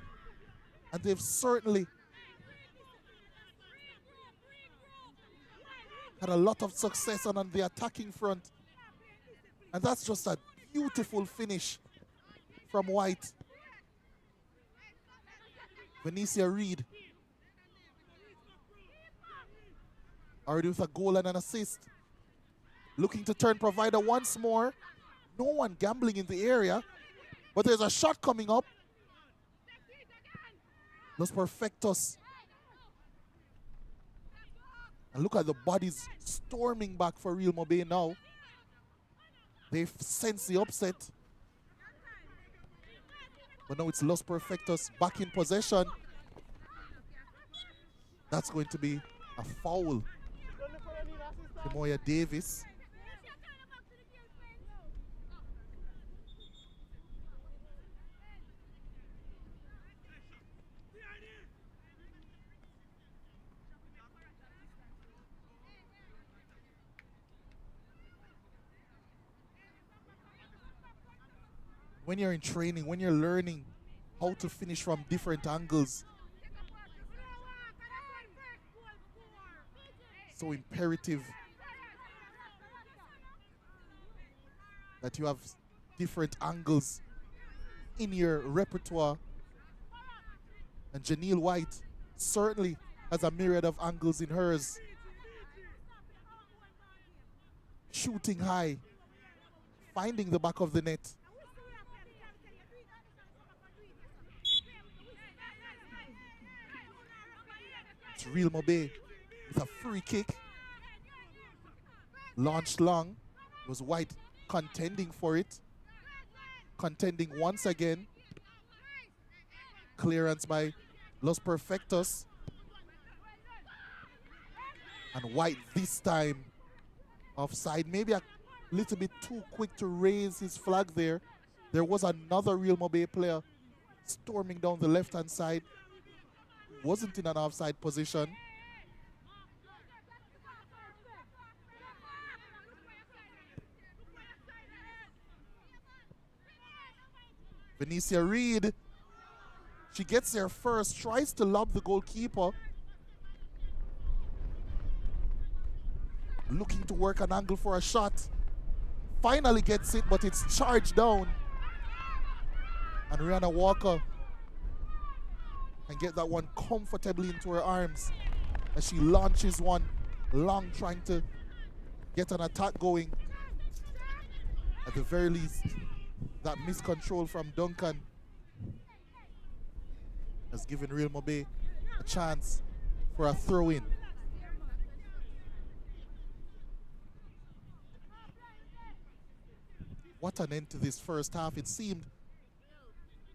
and they've certainly had a lot of success on the attacking front. And that's just a beautiful finish from White. Venicia Reed already with a goal and an assist. Looking to turn provider once more. No one gambling in the area, but there's a shot coming up. Los Perfectos. And look at the bodies storming back for Real Mobay now. They've sensed the upset. But now it's Los Perfectos back in possession. That's going to be a foul. Kemoya Davis. When you're in training, when you're learning how to finish from different angles, so imperative that you have different angles in your repertoire. And Janelle White certainly has a myriad of angles in hers. Shooting high, finding the back of the net. It's Real Mobay with a free kick. Launched long. It was White contending for it. Contending once again. Clearance by Los Perfectos. And White this time offside. Maybe a little bit too quick to raise his flag there. There was another Real Mobay player storming down the left-hand side. Wasn't in an offside position. Venicia Reed, she gets there first, tries to lob the goalkeeper. Looking to work an angle for a shot. Finally gets it, but it's charged down. And Rihanna Walker can get that one comfortably into her arms as she launches one long, trying to get an attack going. At the very least, that miscontrol from Duncan has given Real Mobay a chance for a throw-in. What an end to this first half. It seemed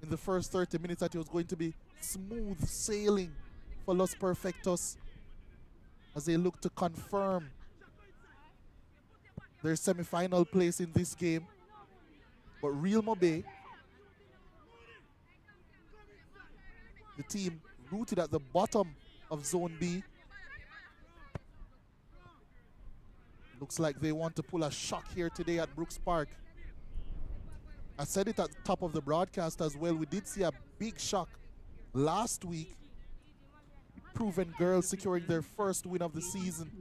in the first 30 minutes that it was going to be smooth sailing for Los Perfectos as they look to confirm their semi-final place in this game. But Real Mobay, the team rooted at the bottom of Zone B, looks like they want to pull a shock here today at Brooks Park. I said it at the top of the broadcast as well. We did see a big shock last week. Proven Girls securing their first win of the season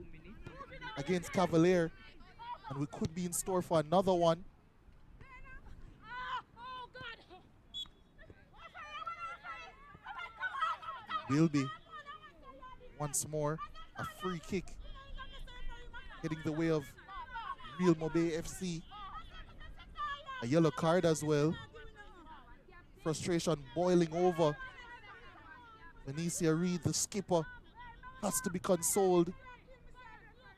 against Cavalier. And we could be in store for another one. Will be once more a free kick heading the way of Real Mobay FC. A yellow card as well. Frustration boiling over. Venicia Reed, the skipper, has to be consoled.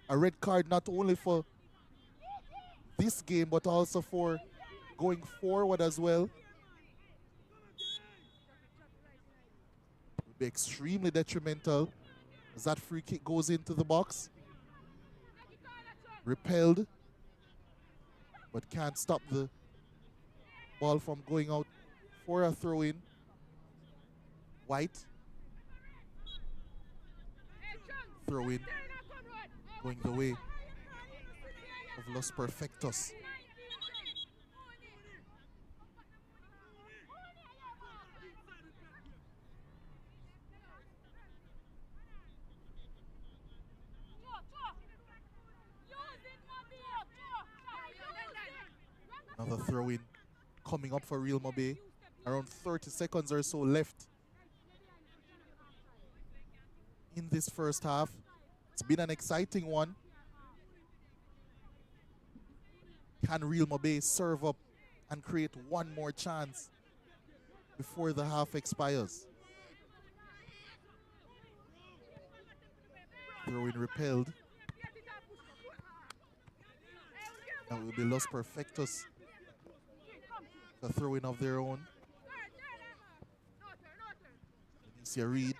A red card not only for this game but also for going forward as well. Will be extremely detrimental as that free kick goes into the box. Repelled, but can't stop the ball from going out for a throw-in. White. Throw-in going the way of Los Perfectos. Another throw-in coming up for Real Mobay. Around 30 seconds or so left in this first half. It's been an exciting one. Can Real Mobay serve up and create one more chance before the half expires? Throw-in repelled. Now it will be Los Perfectos. The throw-in of their own. Venicia Reed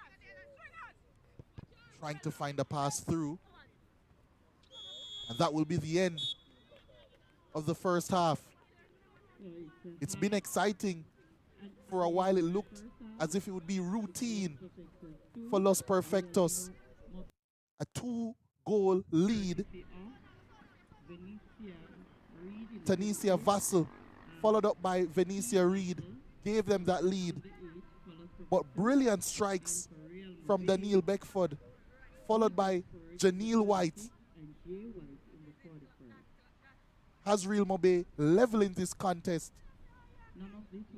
trying to find a pass through. And that will be the end of the first half. It's been exciting. For a while it looked as if it would be routine for Los Perfectos. A 2-goal lead. Tanisha Vassell, followed up by Venicia Reed, gave them that lead. But brilliant strikes from Danielle Beckford, followed by Janelle White, has Real Mobay leveling this contest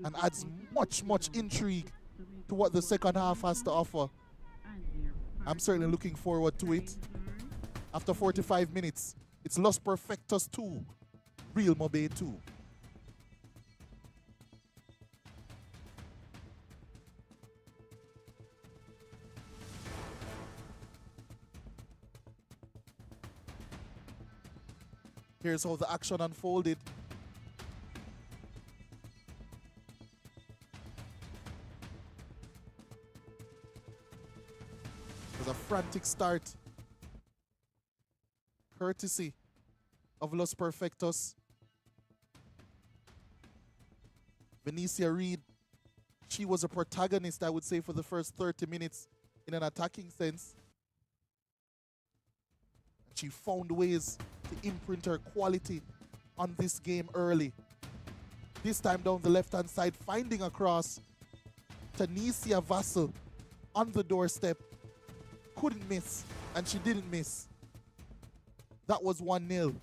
and adds much intrigue to what the second half has to offer. I'm certainly looking forward to it. After 45 minutes, it's Los Perfectos 2, Real Mobay 2. Here's how the action unfolded. It was a frantic start, courtesy of Los Perfectos. Venicia Reed, she was a protagonist, I would say, for the first 30 minutes in an attacking sense. She found ways to imprint her quality on this game early. This time down the left-hand side, finding a cross. Tanisha Vassell on the doorstep. Couldn't miss, and she didn't miss. That was 1-0.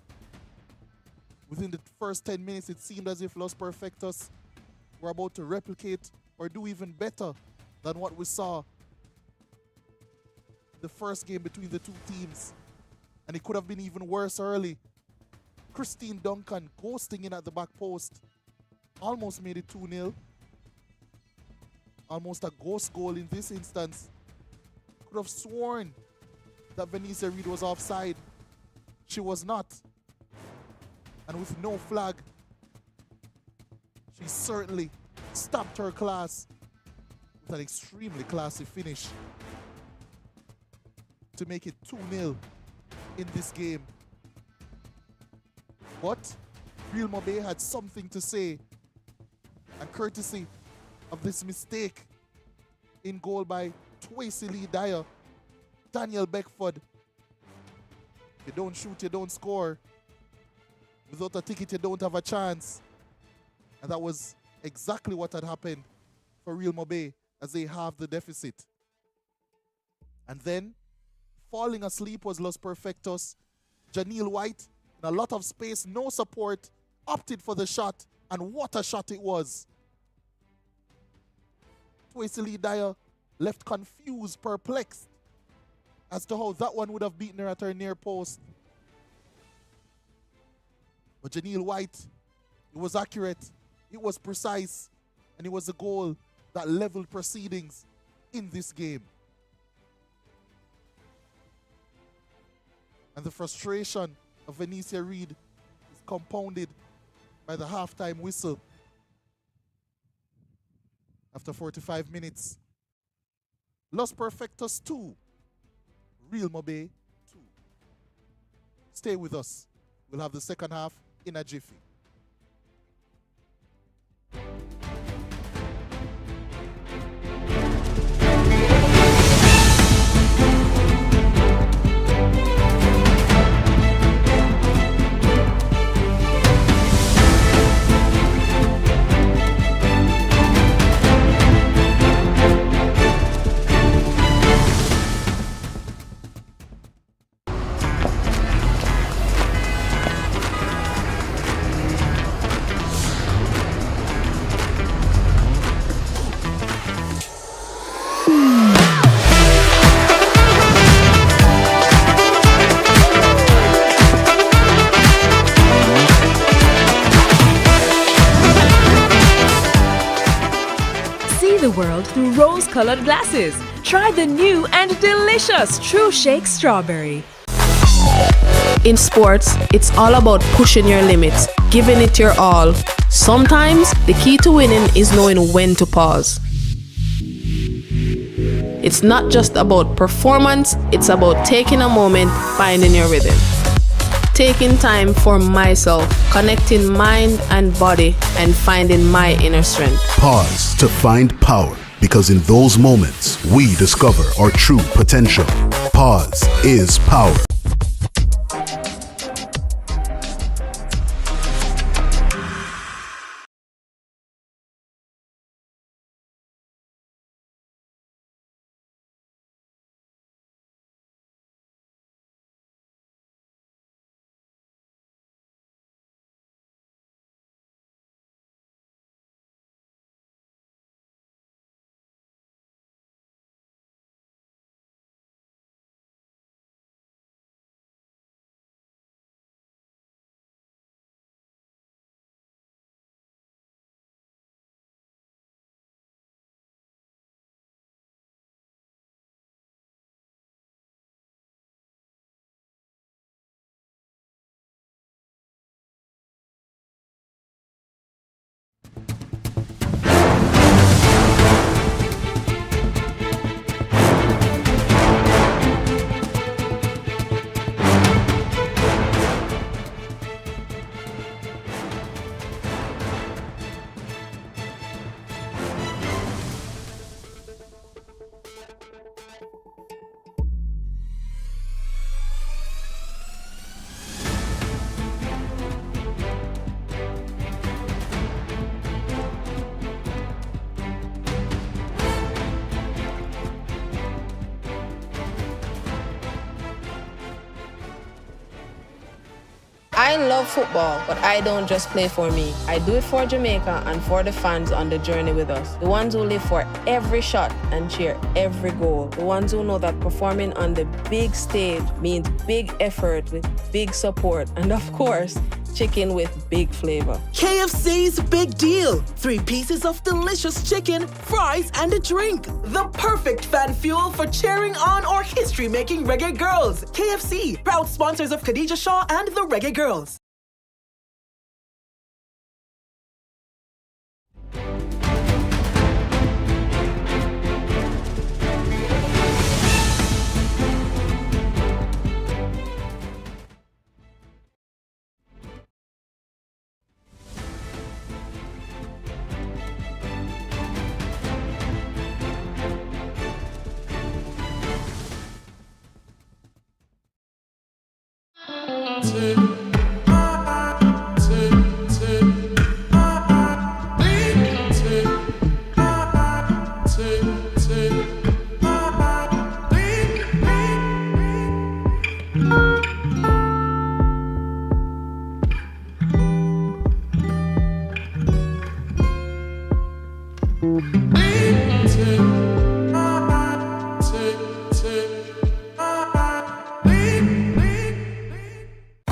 Within the first 10 minutes, it seemed as if Los Perfectos were about to replicate or do even better than what we saw the first game between the two teams. And it could have been even worse early. Christine Duncan ghosting in at the back post. Almost made it 2-0. Almost a ghost goal in this instance. Could have sworn that Venicia Reed was offside. She was not. And with no flag, certainly stopped her class with an extremely classy finish to make it 2-0 in this game. But Real Mobay had something to say, and courtesy of this mistake in goal by Tracy Lee Dyer, Daniel Beckford. You don't shoot, you don't score. Without a ticket, you don't have a chance. And that was exactly what had happened for Real Mobay as they halved the deficit. And then, falling asleep was Los Perfectos. Janelle White, in a lot of space, no support, opted for the shot, and what a shot it was. Tracy Lee Dyer left confused, perplexed as to how that one would have beaten her at her near post. But Janelle White, it was accurate, it was precise, and it was a goal that leveled proceedings in this game. And the frustration of Venetia Reid is compounded by the halftime whistle. After 45 minutes, Los Perfectos 2, Real Mobay 2. Stay with us. We'll have the second half in a jiffy.
The world through rose-colored glasses. Try the new and delicious True Shake Strawberry.
In sports, it's all about pushing your limits, giving it your all. Sometimes, the key to winning is knowing when to pause. It's not just about performance, it's about taking a moment, finding your rhythm. Taking time for myself, connecting mind and body, and finding my inner strength.
Pause to find power, because in those moments, we discover our true potential. Pause is power.
I love football, but I don't just play for me. I do it for Jamaica and for the fans on the journey with us. The ones who live for every shot and cheer every goal. The ones who know that performing on the big stage means big effort with big support. And of course, chicken with big flavor.
KFC's big deal. 3 pieces of delicious chicken, fries, and a drink. The perfect fan fuel for cheering on or history-making reggae girls. KFC, proud sponsors of Khadija Shaw and the Reggae Girls.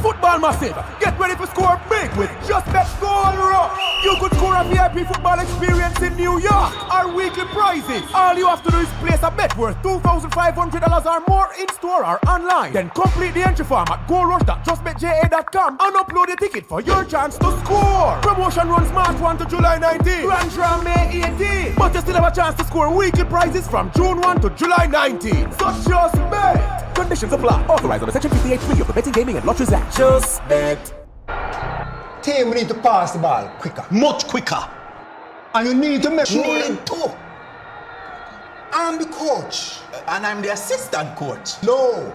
Football massive, get ready to score big with Just Bet Goal Rush. You could score a VIP football experience in New York. Our weekly prizes. All you have to do is place a bet worth $2,500 or more in store or online. Then complete the entry form at goalrush.justbetja.com and upload the ticket for your chance to score. Promotion runs March 1 to July 19. Grand draw May 18. But you still have a chance to score weekly prizes from June 1 to July 19. So just bet. Conditions apply. Authorized under Section 58.3 of the Betting, Gaming and Lotteries Act. Just bet.
Team, we need to pass the ball quicker.
Much quicker.
And you need to make sure.
Need to.
I'm the coach.
And I'm the assistant coach.
No.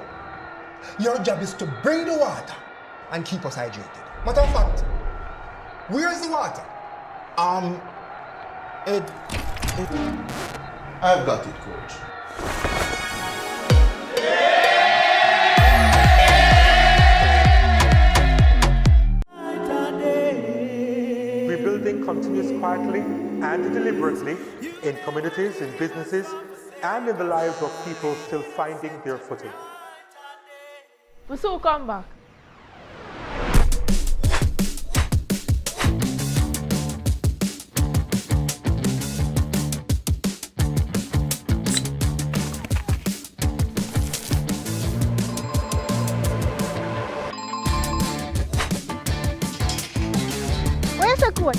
Your job is to bring the water and keep us hydrated. Matter of fact, where's the water?
I've got it, coach.
Rebuilding continues quietly and deliberately in communities, in businesses, and in the lives of people still finding their footing.
We soon come back.
Where's the code?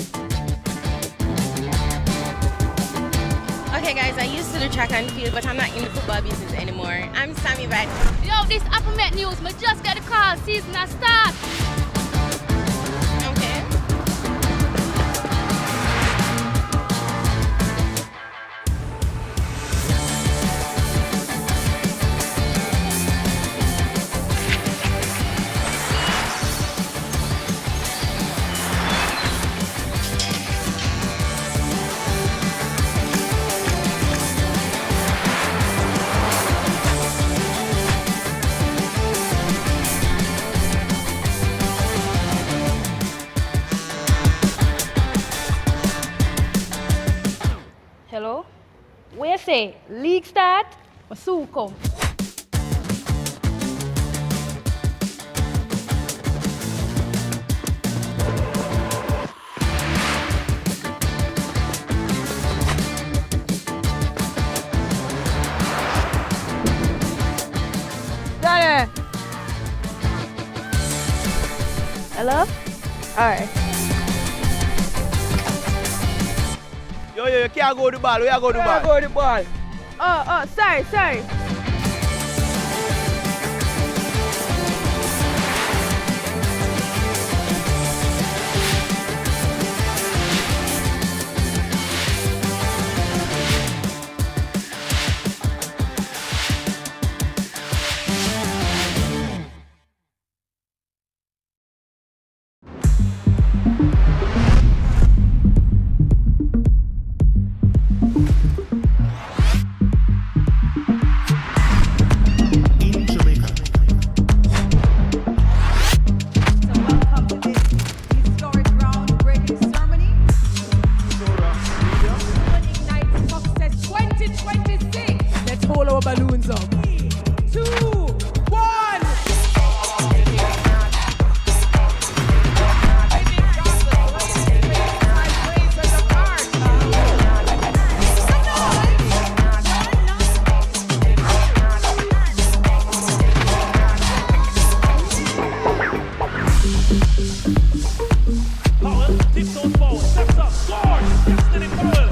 Okay guys, I used to do track and field, but I'm not in the football business anymore. I'm Sammy Bad.
Yo, this Applemet News, me just got a call, season has start.
Okay.
Hello? Where say? League start? Or soon come? Got it. Hello? Alright.
Yo, you can't go to the ball. Where you go to the ball?
Go the ball.
Oh, sorry.
balloons up. 2, 1.
Powell tiptoes forward, steps up, scores! Destiny Powell!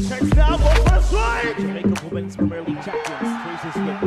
Checks down, goes for a strike! Jamaica Women's Premier League champions, Tracy Smith.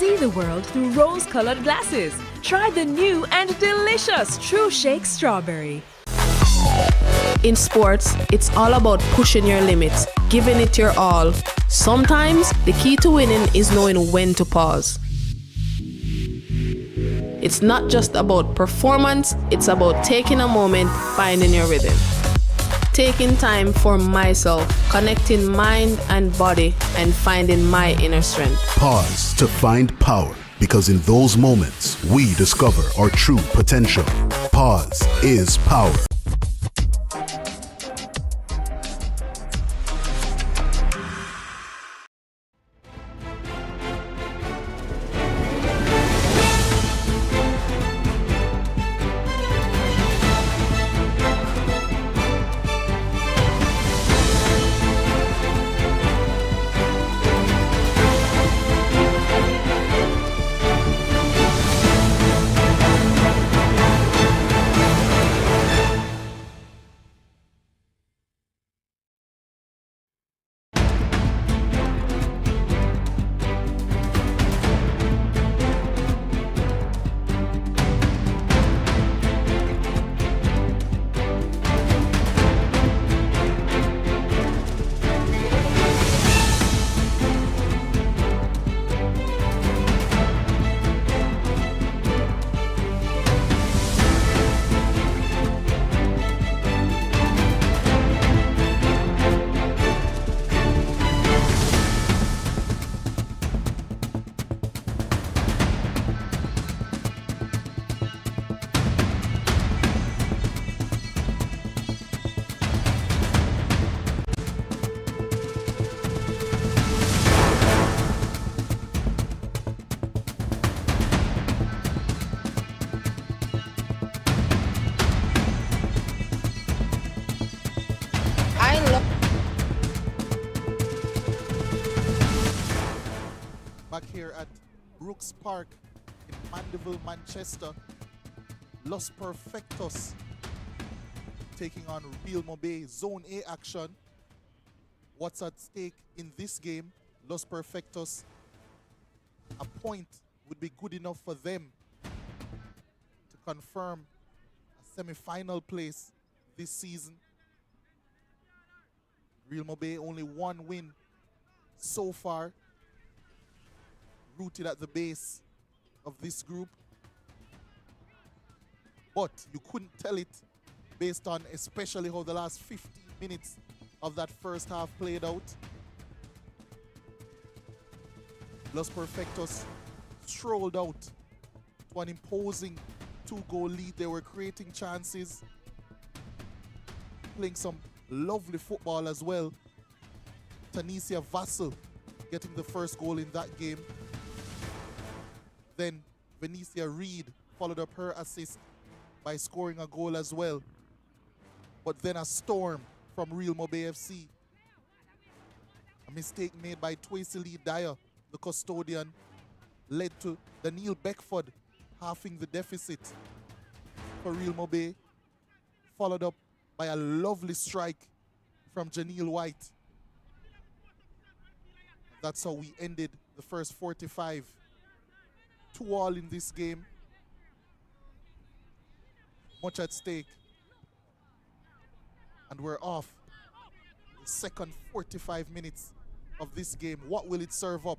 See the world through rose-colored glasses. Try the new and delicious True Shake Strawberry.
In sports, it's all about pushing your limits, giving it your all. Sometimes, the key to winning is knowing when to pause. It's not just about performance, it's about taking a moment, finding your rhythm. Taking time for myself, connecting mind and body, and finding my inner strength.
Pause to find power, because in those moments, we discover our true potential. Pause is power.
Back here at Brooks Park in Mandeville, Manchester, Los Perfectos taking on Real Mobay. Zone A action. What's at stake in this game? Los Perfectos, a point would be good enough for them to confirm a semi-final place this season. Real Mobay only one win so far, rooted at the base of this group. But you couldn't tell it based on especially how the last 15 minutes of that first half played out. Los Perfectos strolled out to an imposing 2-goal lead. They were creating chances, playing some lovely football as well. Tanisha Vassell getting the first goal in that game. Then Venetia Reed followed up her assist by scoring a goal as well. But then a storm from Real Mobay FC. A mistake made by Tracy Lee Dyer, the custodian, led to Daniel Beckford halving the deficit for Real Mobay, followed up by a lovely strike from Janelle White. That's how we ended the first 45. 2-2 in this game. Much at stake. And we're off the second 45 minutes of this game. What will it serve up?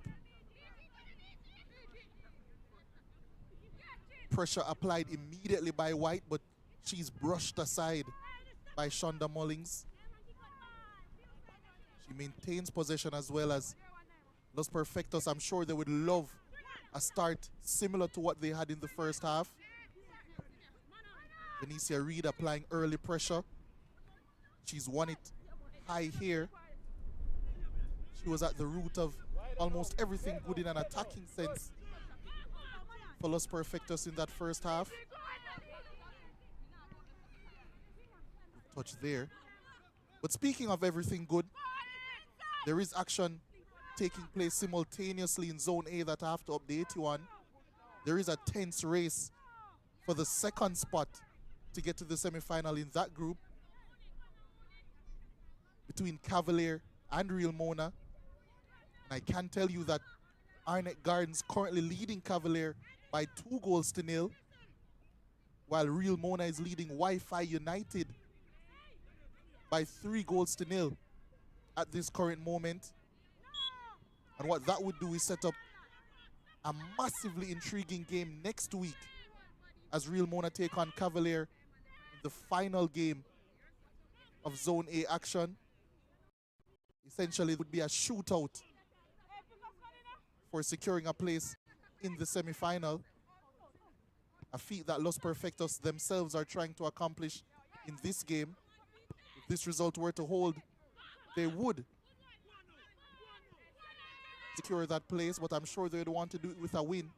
Pressure applied immediately by White, but she's brushed aside by Shonda Mullings. She maintains possession as well as Los Perfectos. I'm sure they would love a start similar to what they had in the first half. Venetia Reed applying early pressure. She's won it high here. She was at the root of almost everything good in an attacking sense for Los Perfectos in that first half. Touch there. But speaking of everything good, there is action taking place simultaneously in Zone A that I have to update you on. There is a tense race for the second spot to get to the semi-final in that group between Cavalier and Real Mona. And I can tell you that Arnett Gardens currently leading Cavalier by 2-0, while Real Mona is leading Wi-Fi United by 3-0 at this current moment. And what that would do is set up a massively intriguing game next week as Real Mona take on Cavalier in the final game of Zone A action. Essentially, it would be a shootout for securing a place in the semi-final, a feat that Los Perfectos themselves are trying to accomplish in this game. If this result were to hold, they would secure that place, but I'm sure they'd want to do it with a win.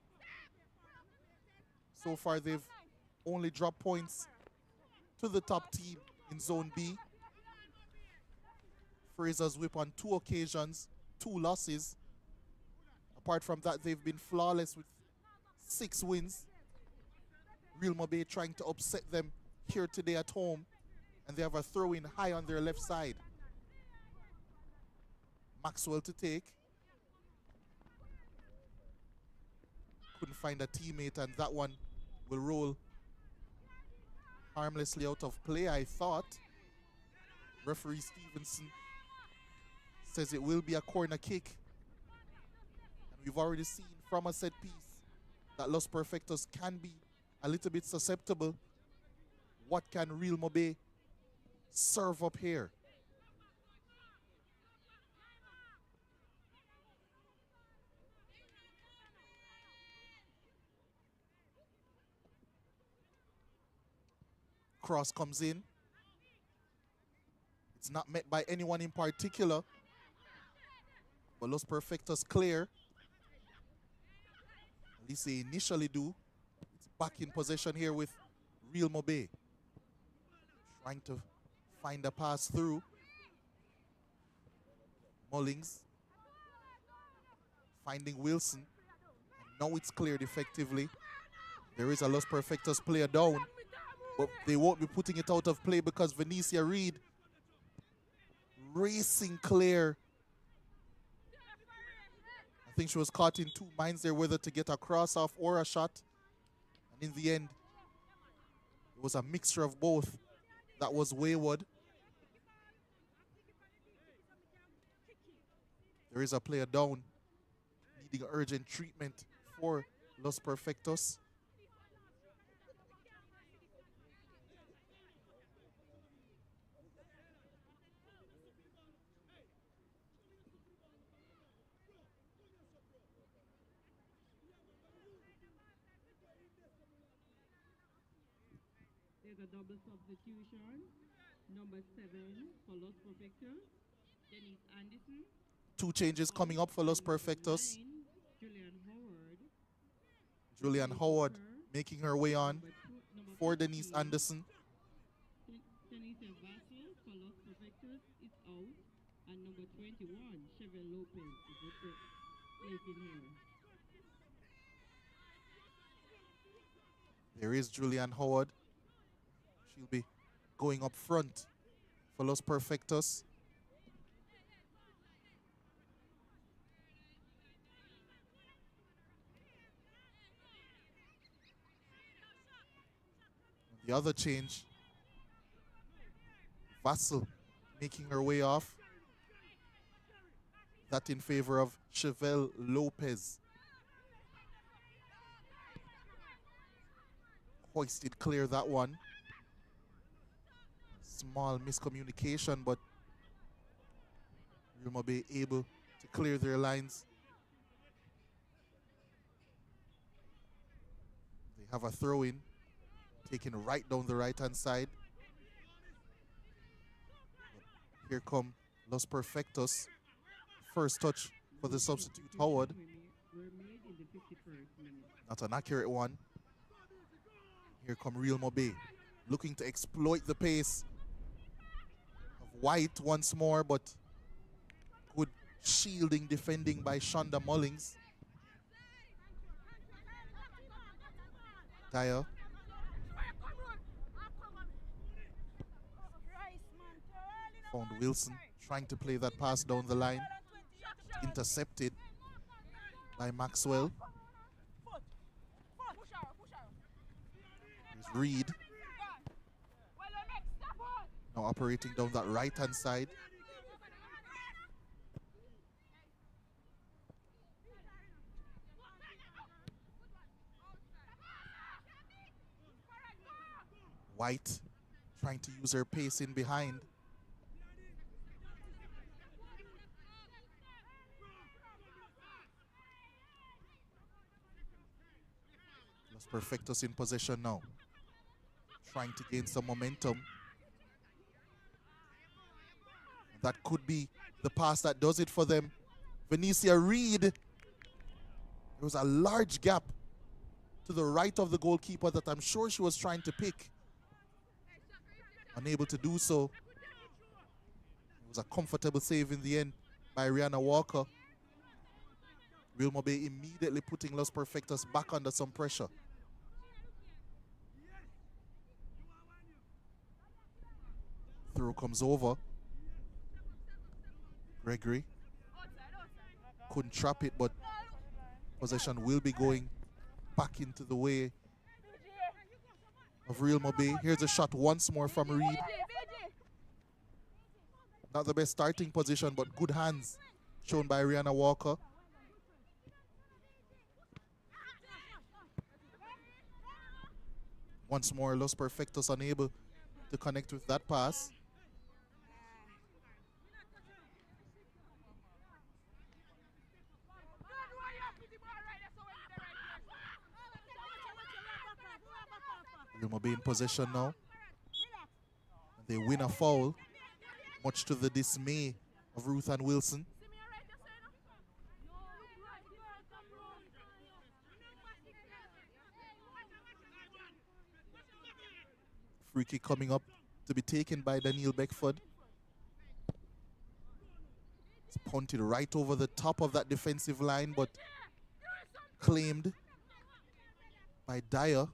So far, they've only dropped points to the top team in Zone B. Fraser's Whip on 2 occasions, 2 losses. Apart from that, they've been flawless with 6 wins. Real Mobay trying to upset them here today at home, and they have a throw-in high on their left side. Maxwell to take. Couldn't find a teammate, and that one will roll harmlessly out of play, I thought. Referee Stevenson says it will be a corner kick. And we've already seen from a set piece that Los Perfectos can be a little bit susceptible. What can Real Mobay serve up here? Cross comes in. It's not met by anyone in particular, but Los Perfectos clear. At least they initially do. It's back in possession here with Real Mobay. Trying to find a pass through. Mullings finding Wilson. And now it's cleared effectively. There is a Los Perfectos player down, but they won't be putting it out of play because Venetia Reed racing clear. I think she was caught in 2 minds there, whether to get a cross off or a shot. And in the end, it was a mixture of both that was wayward. There is a player down, needing urgent treatment for Los Perfectos.
There's a double substitution. Number 7 for Los Perfectos, Denise Anderson.
2 changes coming up for Los Perfectos.
9, Julian Howard.
Julian Howard making her way on for Denise Anderson.
Denise Vassell for Los Perfectos is out. And number 21, Chevelle Lopez is placing here.
There is Julian Howard. She'll be going up front for Los Perfectos. The other change, Vassell making her way off. That in favor of Chevelle Lopez. Hoisted clear that one. Small miscommunication, but Real Mobay able to clear their lines. They have a throw-in, taken right down the right-hand side. But here come Los Perfectos. First touch for the substitute Howard. Not an accurate one. Here come Real Mobay, looking to exploit the pace of White once more, but good shielding, defending by Shonda Mullings. Dyer. Found Wilson trying to play that pass down the line. Intercepted. by Maxwell. Here's Reed. Now operating down that right-hand side. White trying to use her pace in behind. Los Perfectos in possession now. Trying to gain some momentum. That could be the pass that does it for them. Venetia Reed. There was a large gap to the right of the goalkeeper that I'm sure she was trying to pick. Unable to do so. It was a comfortable save in the end by Rihanna Walker. Real Mobay immediately putting Los Perfectos back under some pressure. Throw comes over. Gregory couldn't trap it, but possession will be going back into the way of Real Mobay. Here's a shot once more from Reed. Not the best starting position, but good hands shown by Rihanna Walker. Once more, Los Perfectos unable to connect with that pass. Real Mobay in possession now. They win a foul, much to the dismay of Ruth and Wilson. Free kick coming up to be taken by Daniel Beckford. It's punted right over the top of that defensive line, but claimed by Dyer.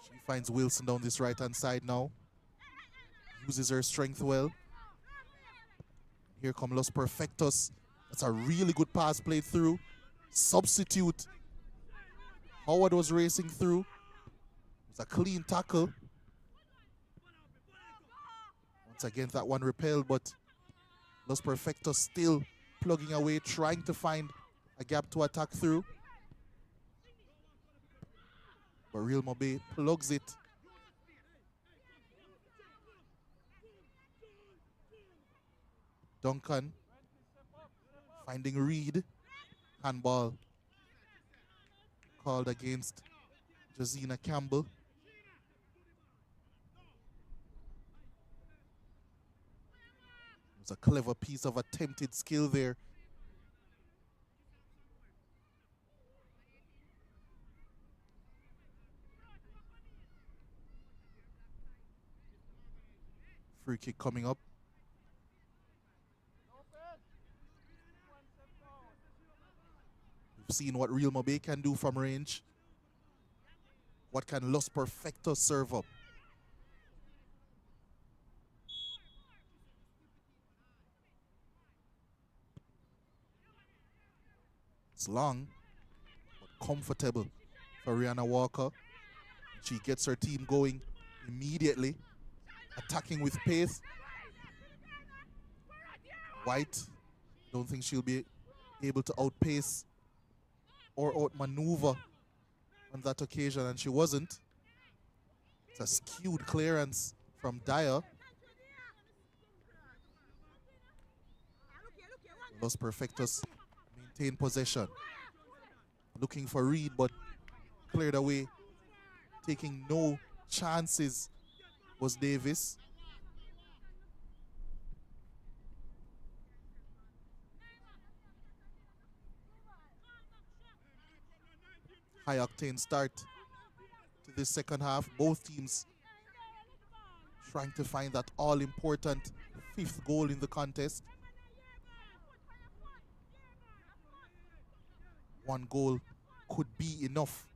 She finds Wilson down this right-hand side now. Uses her strength well. Here come Los Perfectos. That's a really good pass played through. Substitute. Howard was racing through. It was a clean tackle. Once again, that one repelled, but Los Perfectos still plugging away, trying to find a gap to attack through. But Real Mobay plugs it. Duncan finding Reed. Handball called against Josina Campbell. It was a clever piece of attempted skill there. Free kick coming up. We've seen what Real Mobay can do from range. What can Los Perfectos serve up? It's long, but comfortable for Rihanna Walker. She gets her team going immediately, attacking with pace. White, don't think she'll be able to outpace or outmaneuver on that occasion, and she wasn't. It's a skewed clearance from Dyer. Los Perfectos maintain possession. Looking for Reed, but cleared away. Taking no chances was Davis. High-octane start to this second half. Both teams trying to find that all-important fifth goal in the contest. One goal could be enough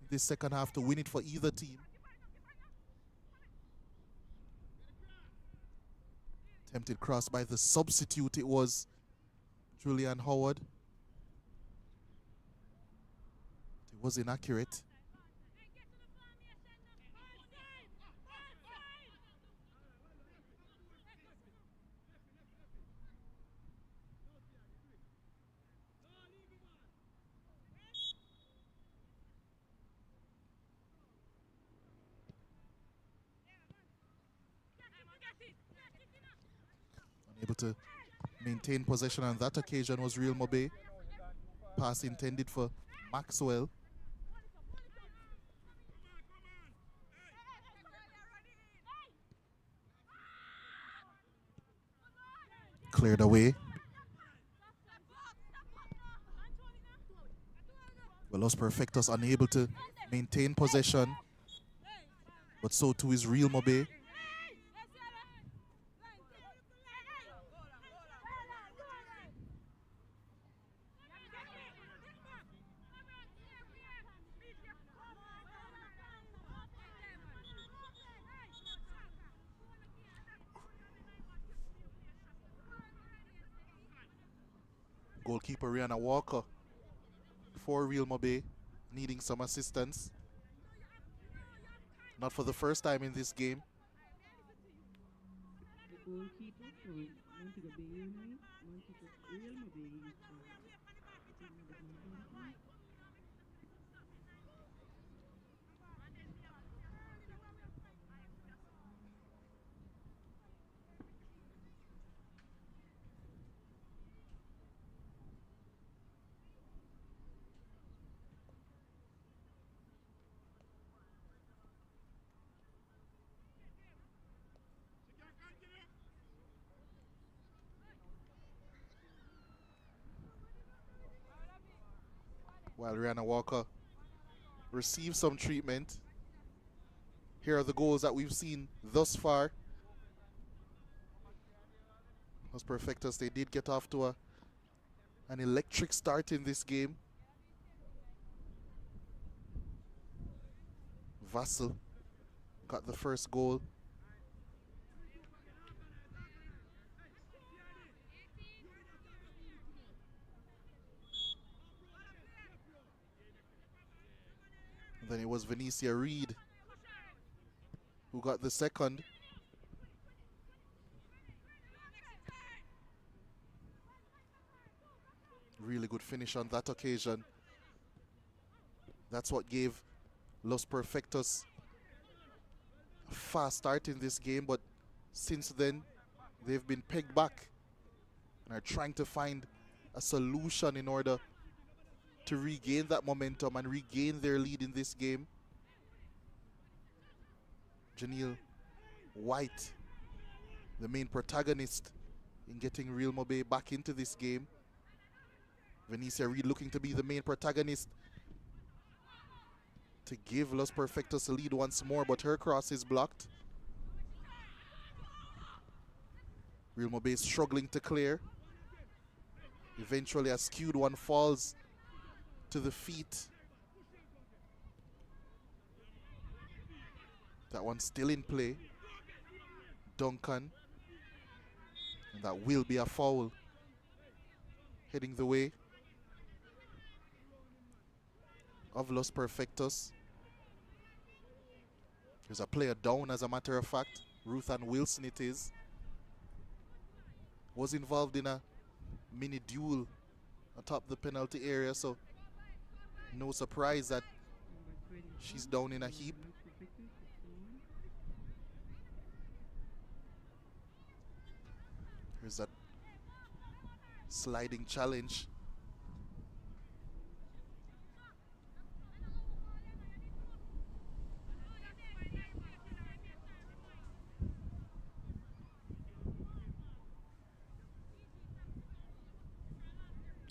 in this second half to win it for either team. Attempted cross by the substitute. It was Julian Howard. It was inaccurate. Unable to maintain possession on that occasion was Real Mobay. Pass intended for Maxwell. Cleared away. Well, Los Perfectos unable to maintain possession, but so too is Real Mobay. Goalkeeper Rihanna Walker for Real Mobay, needing some assistance. Not for the first time in this game.
The goalkeeper for Montego Bay United, Real Mobay.
While Rihanna Walker receives some treatment. Here are the goals that we've seen thus far. Los Perfectos, they did get off to an electric start in this game. Vassal got the first goal. And then it was Venetia Reed who got the second. Really good finish on that occasion. That's what gave Los Perfectos a fast start in this game, but since then they've been pegged back and are trying to find a solution in order to regain that momentum and regain their lead in this game. Janelle White, the main protagonist in getting Real Mobay back into this game. Venetia Reed looking to be the main protagonist to give Los Perfectos a lead once more, but her cross is blocked. Real Mobay is struggling to clear. Eventually a skewed one falls to the feet. That one's still in play. Duncan. And that will be a foul. Heading the way of Los Perfectos. There's a player down, as a matter of fact. Ruth Ann Wilson it is. Was involved in a mini duel atop the penalty area, so no surprise that she's down in a heap. Here's that sliding challenge.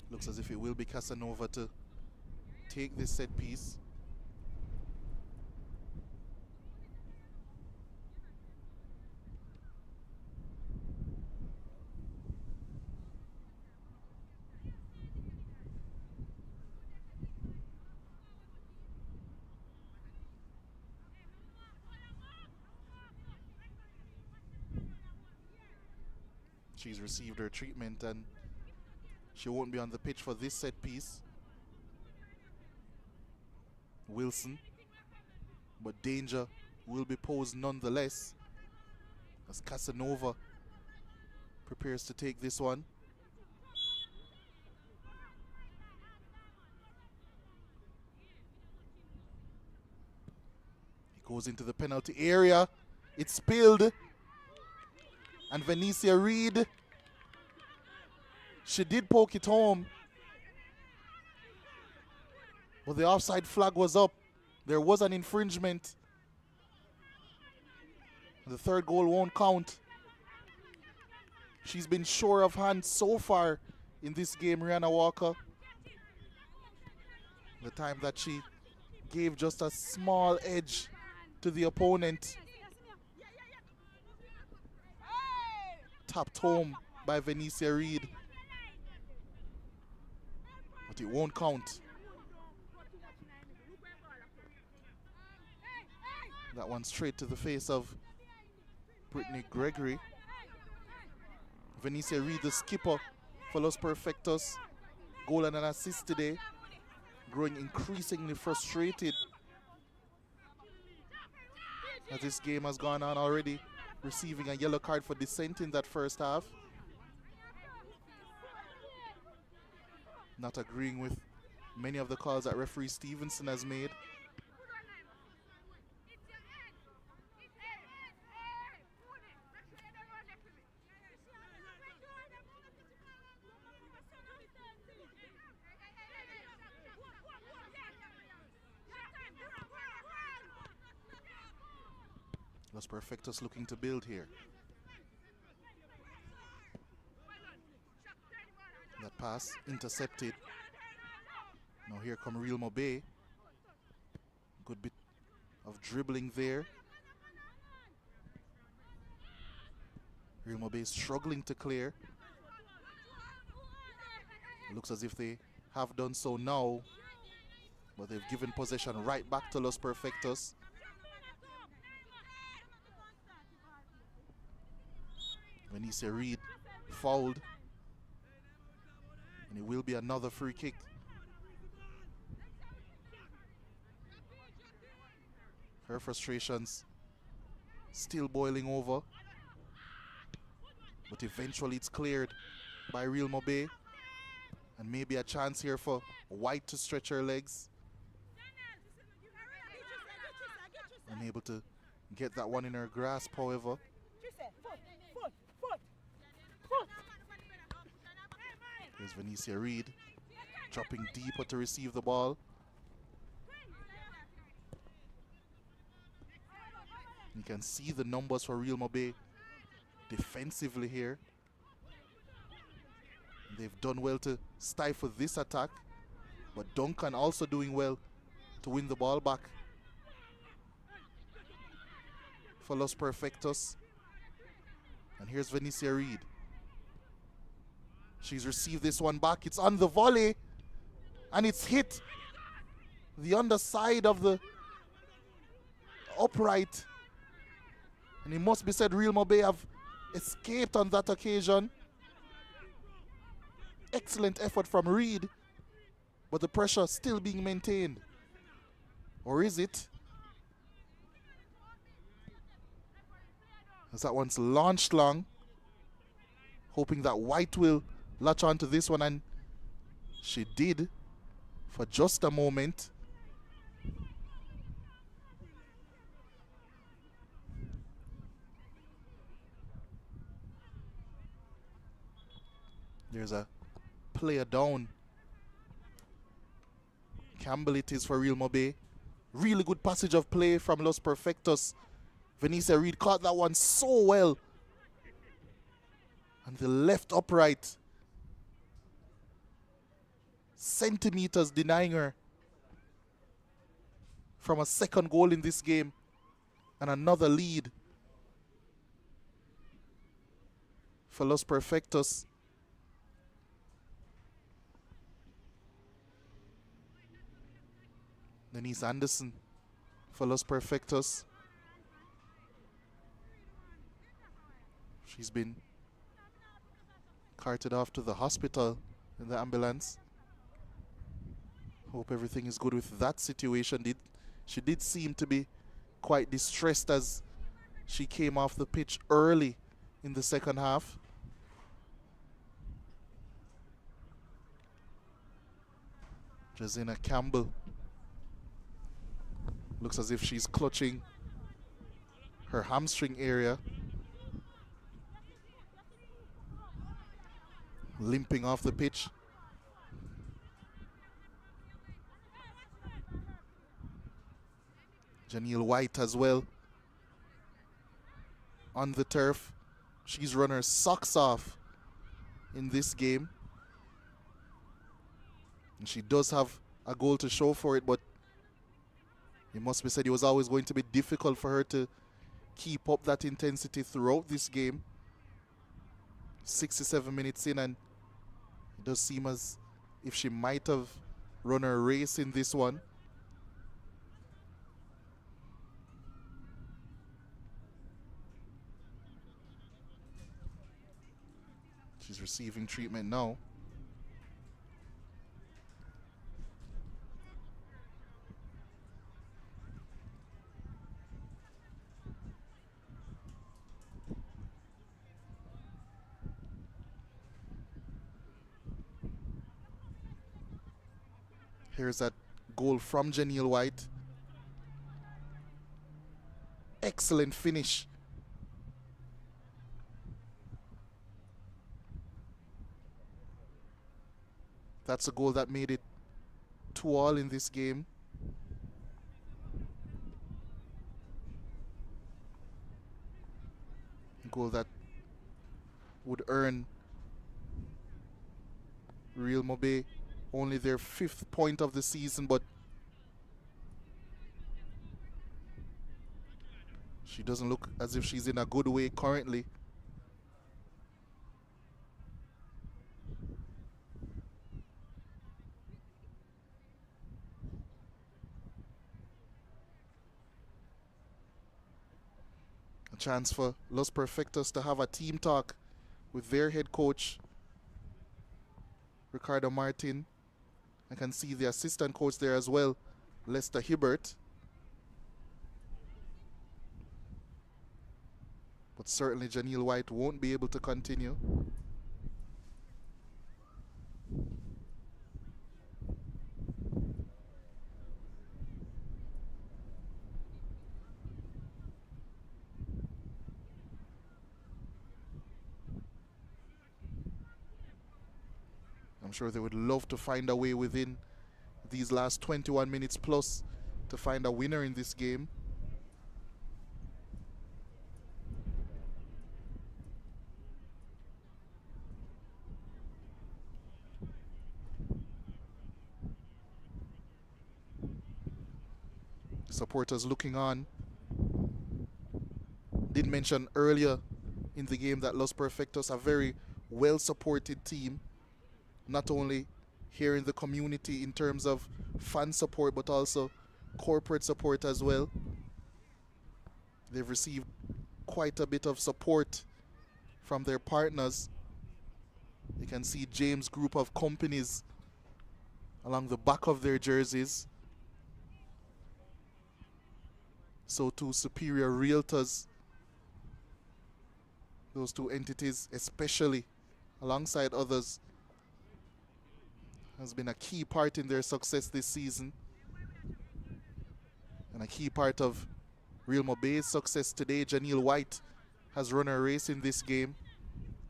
Looks as if it will be Casanova to take this set piece. She's received her treatment and she won't be on the pitch for this set piece. Wilson, but danger will be posed nonetheless as Casanova prepares to take this one. He goes into the penalty area. It's spilled. And Venicia Reed, she did poke it home. But the offside flag was up. There was an infringement. The third goal won't count. She's been sure of hand so far in this game, Rihanna Walker. The time that she gave just a small edge to the opponent. Tapped home by Venicia Reed. But it won't count. That one straight to the face of Brittany Gregory. Venicia Reed, the skipper for Los Perfectos. Goal and an assist today. Growing increasingly frustrated as this game has gone on already. Receiving a yellow card for dissent in that first half. Not agreeing with many of the calls that referee Stevenson has made. Los Perfectos looking to build here. That pass intercepted. Now here come Real Mobay. Good bit of dribbling there. Real Mobay struggling to clear. It looks as if they have done so now, but they've given possession right back to Los Perfectos. Venicia Reed fouled, and it will be another free kick. Her frustrations still boiling over, but eventually it's cleared by Real Mobay, and maybe a chance here for White to stretch her legs. Unable to get that one in her grasp, however. Here's Venicia Reed dropping deeper to receive the ball. You can see the numbers for Real Mobay defensively here. They've done well to stifle this attack, but Duncan also doing well to win the ball back for Los Perfectos. And here's Venicia Reed. She's received this one back. It's on the volley, and it's hit the underside of the upright. And it must be said, Real Mobay have escaped on that occasion. Excellent effort from Reed, but the pressure still being maintained. Or is it? As that one's launched long, hoping that White will latch on to this one, and she did for just a moment. There's a player down. Campbell it is for Real Mobay. Really good passage of play from Los Perfectos. Venicia Reed caught that one so well. And the left upright, centimeters denying her from a second goal in this game and another lead for Los Perfectos. Denise Anderson for Los Perfectos. She's been Carted off to the hospital in the ambulance. Hope everything is good with that situation. She did seem to be quite distressed as she came off the pitch early in the second half. Jazina Campbell looks as if she's clutching her hamstring area. Limping off the pitch. Janelle White as well on the turf. She's run her socks off in this game. And she does have a goal to show for it, but it must be said it was always going to be difficult for her to keep up that intensity throughout this game. 67 minutes in, and it does seem as if she might have run her race in this one. She's receiving treatment now. Here's that goal from Janelle White. Excellent finish. That's a goal that made it 2-2 in this game. A goal that would earn Real Mobay only their 5th point of the season, but she doesn't look as if she's in a good way currently. A chance for Los Perfectos to have a team talk with their head coach, Ricardo Martin. I can see the assistant coach there as well, Lester Hibbert. But certainly Janelle White won't be able to continue. I'm sure they would love to find a way within these last 21 minutes plus to find a winner in this game. Supporters looking on. Did mention earlier in the game that Los Perfectos are a very well supported team. Not only here in the community in terms of fan support, but also corporate support as well. They've received quite a bit of support from their partners. You can see James Group of Companies along the back of their jerseys. So too Superior Realtors. Those two entities especially, alongside others, has been a key part in their success this season. And a key part of Real Mobay's success today. Janelle White has run her race in this game,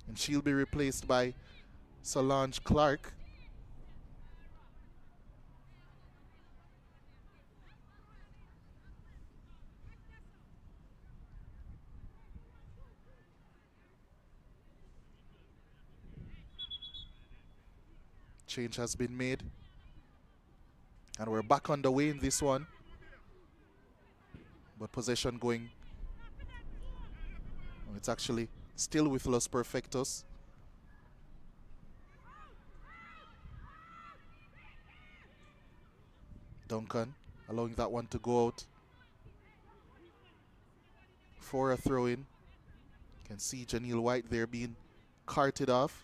and she'll be replaced by Solange Clark. Change has been made, and we're back on the way in this one, but possession going, it's actually still with Los Perfectos. Duncan allowing that one to go out for a throw-in. You can see Janelle White there being carted off.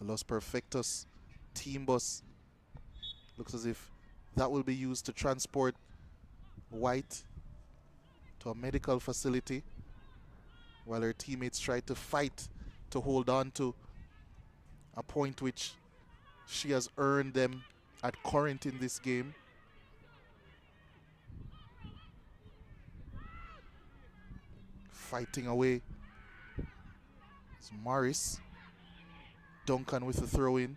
The Los Perfectos team bus looks as if that will be used to transport White to a medical facility while her teammates try to fight to hold on to a point which she has earned them at current in this game. Fighting away. It's Morris. Duncan with the throw in.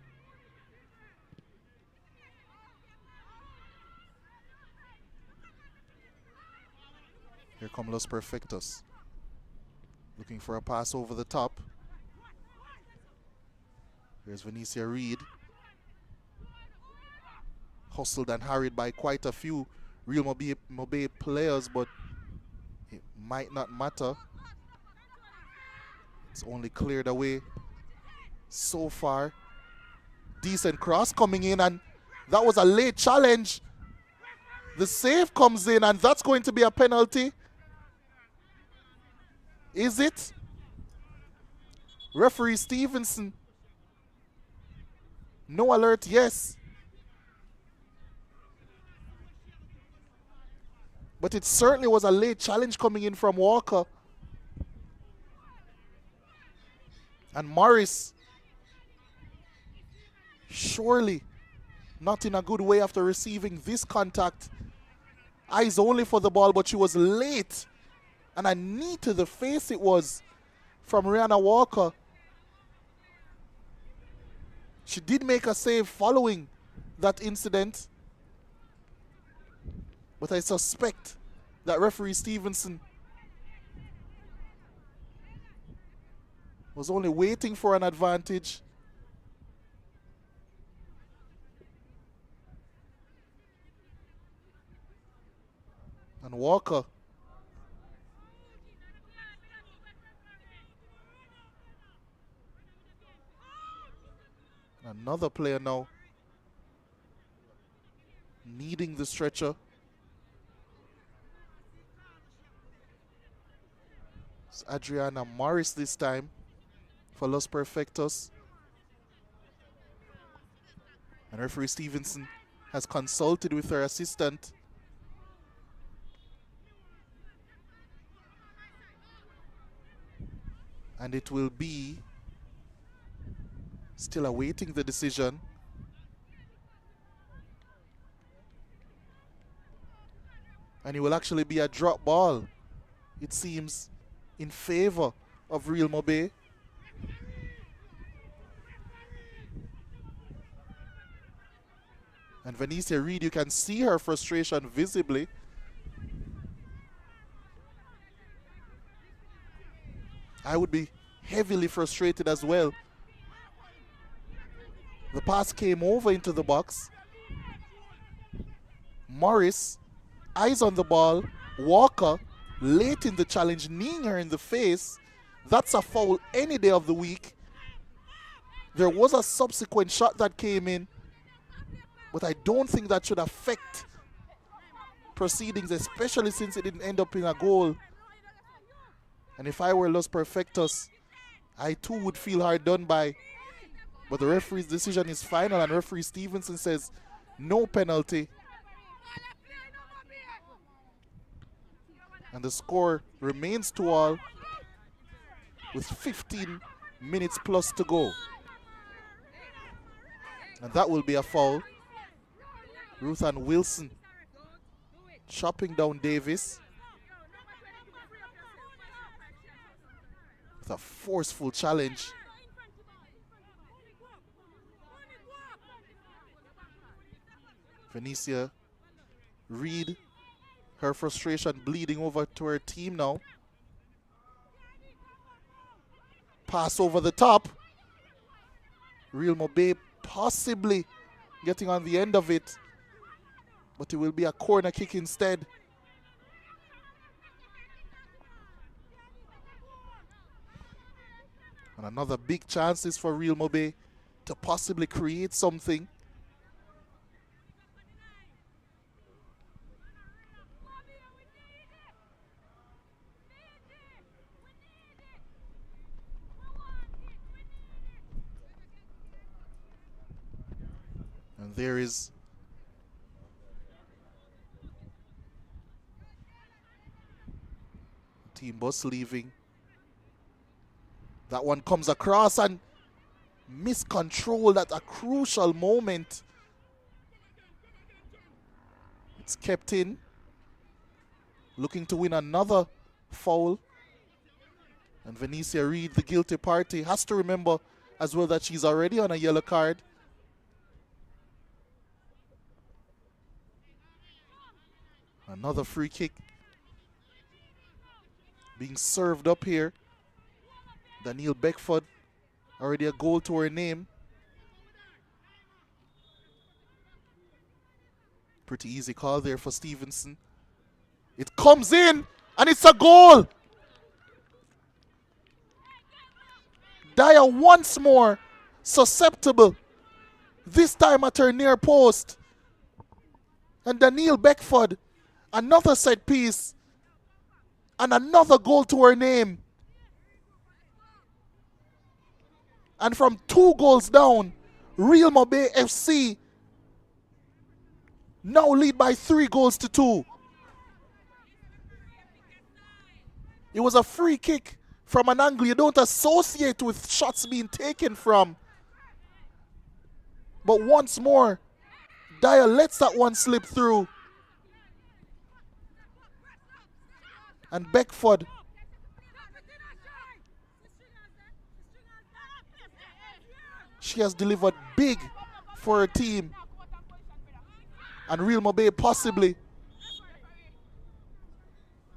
Here come Los Perfectos. Looking for a pass over the top. Here's Venicia Reed. Hustled and harried by quite a few Real Mobay players, but it might not matter. It's only cleared away so far. Decent cross coming in, and that was a late challenge. The save comes in, and that's going to be a penalty. Is it? Referee Stevenson. No alert, yes. But it certainly was a late challenge coming in from Walker. And Morris, surely not in a good way after receiving this contact. Eyes only for the ball, but she was late. And a knee to the face it was from Rihanna Walker. She did make a save following that incident. But I suspect that referee Stevenson was only waiting for an advantage. And Walker another player now needing the stretcher. It's Adriana Morris this time for Los Perfectos. And referee Stevenson has consulted with her assistant. And it will be still awaiting the decision. And it will actually be a drop ball, it seems, in favor of Real Mobay. And Venicia Reed, you can see her frustration visibly. I would be heavily frustrated as well. The pass came over into the box. Morris, eyes on the ball. Walker, late in the challenge, kneeing her in the face. That's a foul any day of the week. There was a subsequent shot that came in, but I don't think that should affect proceedings, especially since it didn't end up in a goal. And if I were Los Perfectos, I too would feel hard done by. But the referee's decision is final, and referee Stevenson says no penalty. And the score remains 2-2 with 15 minutes plus to go. And that will be a foul. Ruth Ann Wilson chopping down Davis with a forceful challenge. Venicia Reed, her frustration bleeding over to her team now. Pass over the top. Real Mobay possibly getting on the end of it, but it will be a corner kick instead. And another big chances for Real Mobay to possibly create something. There is team bus leaving. That one comes across and miscontrolled at a crucial moment. It's kept in. Looking to win another foul. And Venicia Reed, the guilty party, has to remember as well that she's already on a yellow card. Another free kick being served up here. Danielle Beckford, already a goal to her name. Pretty easy call there for Stevenson. It comes in and it's a goal. Dyer once more susceptible. This time at her near post. And Danielle Beckford, another set piece. And another goal to her name. And from 2 goals down, Real Mobay FC now lead by 3 goals to 2. It was a free kick from an angle you don't associate with shots being taken from. But once more, Dyer lets that one slip through. And Beckford she has delivered big for her team. And Real Mobay possibly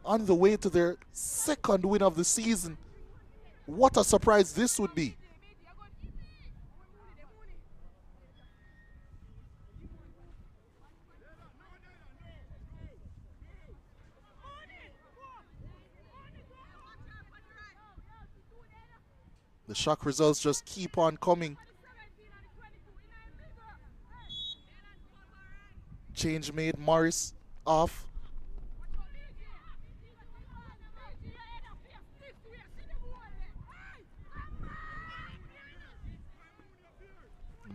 on the way to their 2nd win of the season. What a surprise this would be. The shock results just keep on coming. Change made, Morris off.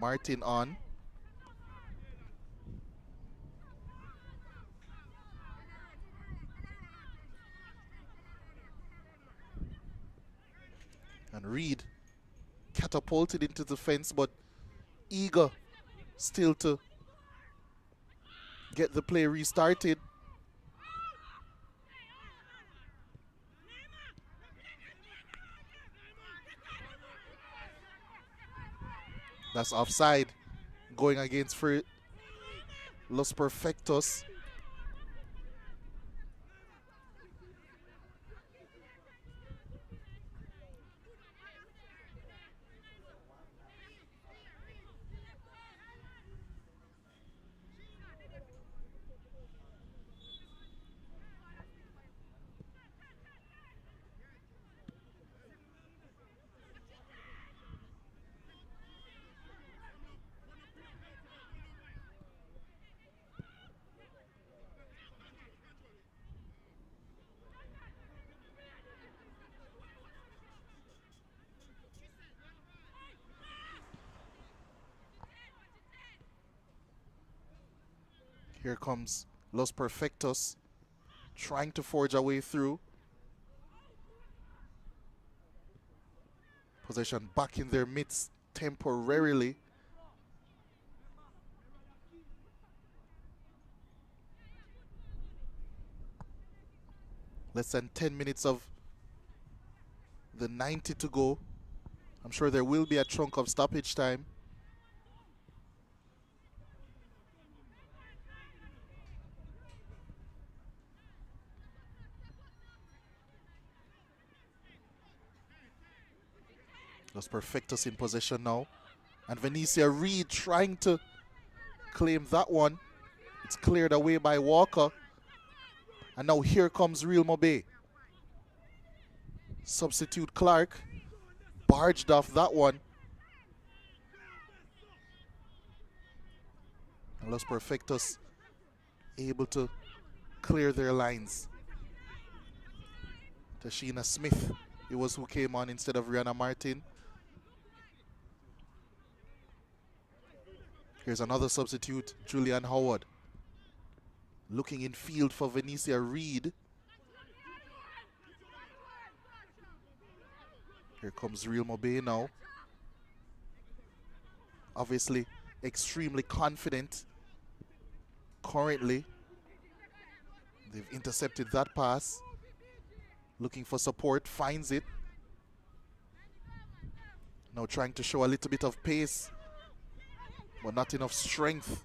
Martin on. And Reed catapulted into the fence, but eager still to get the play restarted. That's offside, going against for Los Perfectos. Here comes Los Perfectos, trying to forge a way through. Possession back in their midst temporarily. Less than 10 minutes of the 90 to go. I'm sure there will be a chunk of stoppage time. Los Perfectos in possession now. And Venicia Reed trying to claim that one. It's cleared away by Walker. And now here comes Real Mobay. Substitute Clark barged off that one. And Los Perfectos able to clear their lines. Tashina Smith, it was who came on instead of Rihanna Martin. Here's another substitute, Julian Howard. Looking in field for Venetia Reed. Here comes Real Mobay now. Obviously, extremely confident. Currently, they've intercepted that pass. Looking for support, finds it. Now trying to show a little bit of pace, but not enough strength.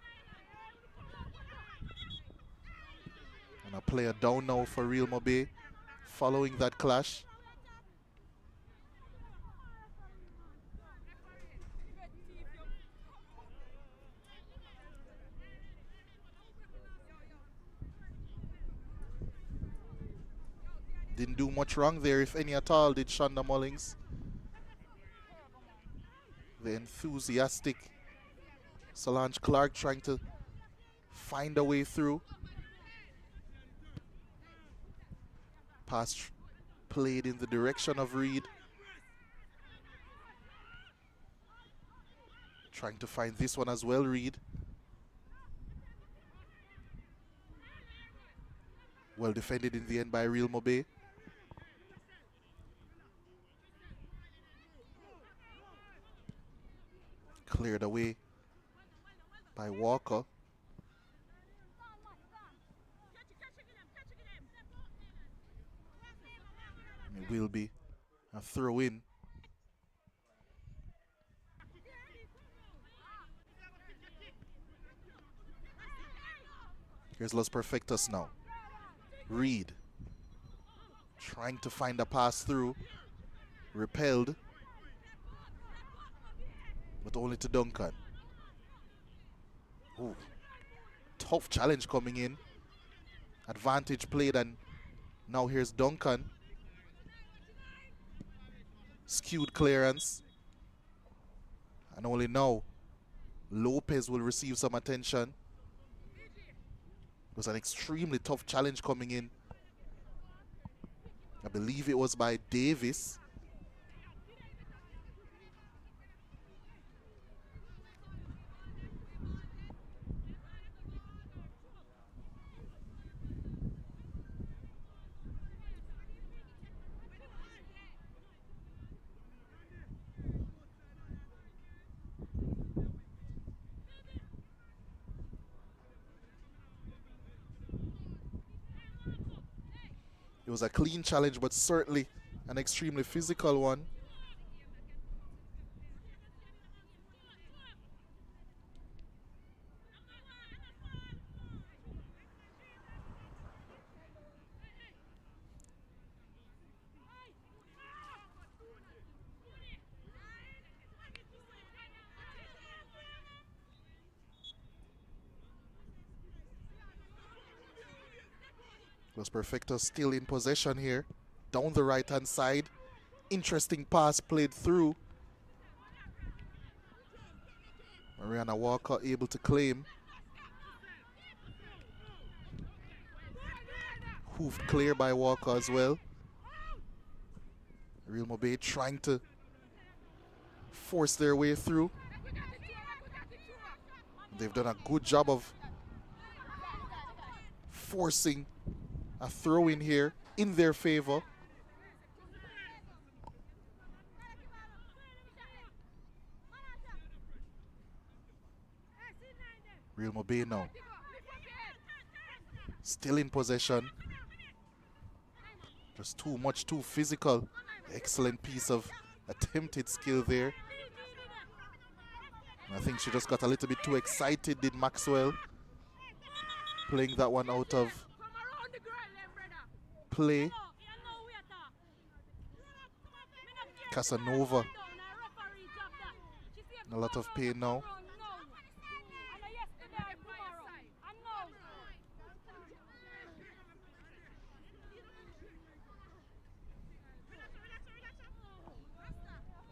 And a player down now for Real Mobay following that clash. Didn't do much wrong there, if any at all, did Shonda Mullings. The enthusiastic Solange Clark trying to find a way through. Pass played in the direction of Reed. Trying to find this one as well, Reed. Well defended in the end by Real Mobay. Cleared away by Walker. It will be a throw in. Here's Los Perfectos now. Reed trying to find a pass through. Repelled. But only to Duncan. Ooh. Tough challenge coming in. Advantage played, and now here's Duncan. Skewed clearance. And only now Lopez will receive some attention. It was an extremely tough challenge coming in. I believe it was by Davis. It was a clean challenge, but certainly an extremely physical one. Los Perfectos still in possession here. Down the right-hand side. Interesting pass played through. Mariana Walker able to claim. Hoofed clear by Walker as well. Real Mobay trying to force their way through. They've done a good job of forcing a throw in here in their favor. Real Mobay now. Still in possession. Just too physical. Excellent piece of attempted skill there. And I think she just got a little bit too excited, did Maxwell. Playing that one out of play. Casanova in a lot of pain now.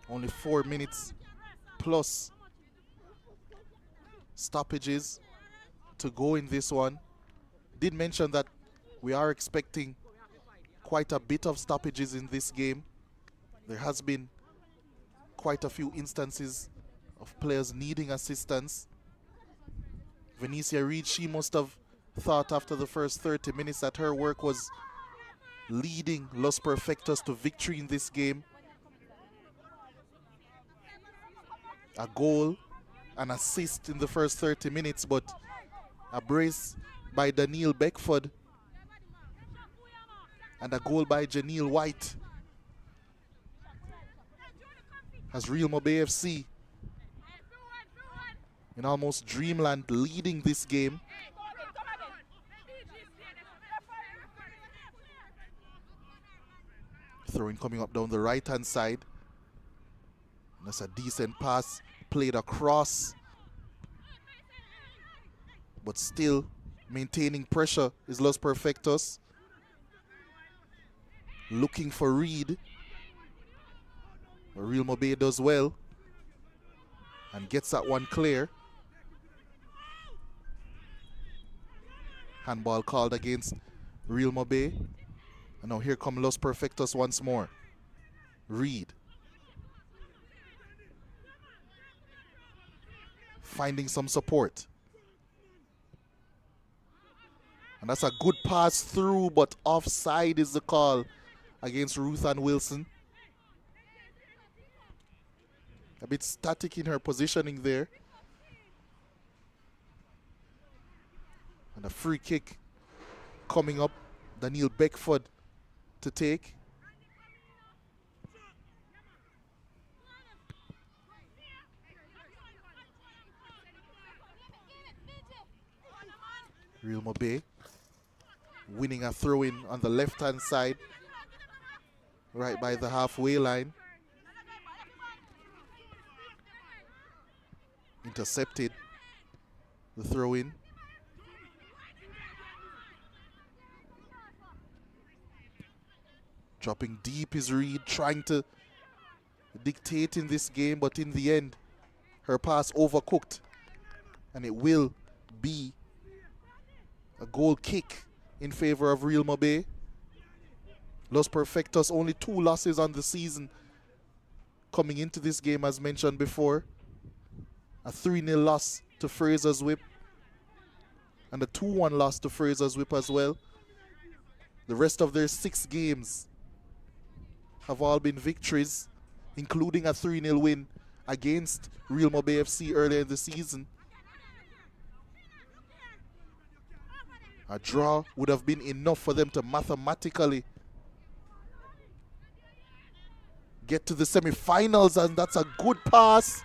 Only 4 minutes plus stoppages to go in this one. Did mention that we are expecting quite a bit of stoppages in this game. There has been quite a few instances of players needing assistance. Venetia Reed, she must have thought after the first 30 minutes that her work was leading Los Perfectos to victory in this game. A goal, an assist in the first 30 minutes, but a brace by Daniel Beckford and a goal by Janelle White has Real Mobay FC in almost dreamland leading this game. Throwing coming up down the right-hand side. And that's a decent pass played across. But still maintaining pressure is Los Perfectos. Looking for Reed. But Real Mobay does well. And gets that one clear. Handball called against Real Mobay. And now here come Los Perfectos once more. Reed. Finding some support. And that's a good pass through, but offside is the call against Ruth Ann Wilson. A bit static in her positioning there. And a free kick coming up. Daniel Beckford to take. Real Mobay winning a throw-in on the left-hand side, right by the halfway line. Intercepted the throw-in. Dropping deep is Reed, trying to dictate in this game, but in the end, her pass overcooked. And it will be a goal kick in favor of Real Mobay. Los Perfectos only 2 losses on the season coming into this game, as mentioned before. A 3-0 loss to Fraser's Whip and a 2-1 loss to Fraser's Whip as well. The rest of their 6 games have all been victories, including a 3-0 win against Real Mobay FC earlier in the season. A draw would have been enough for them to mathematically get to the semi-finals, and that's a good pass.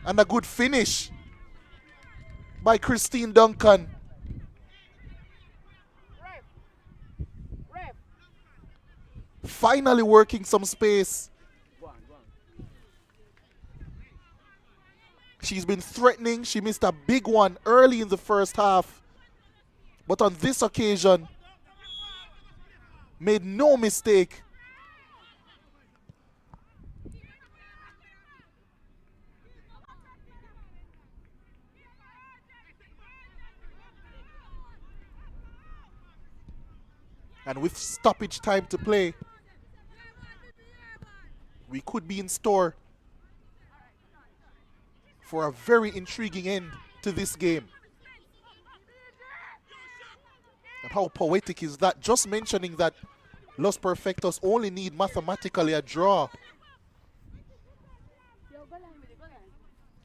And a good finish by Christine Duncan. Finally working some space. She's been threatening. She missed a big one early in the first half. But on this occasion, made no mistake. And with stoppage time to play, we could be in store for a very intriguing end to this game. And how poetic is that? Just mentioning that Los Perfectos only need mathematically a draw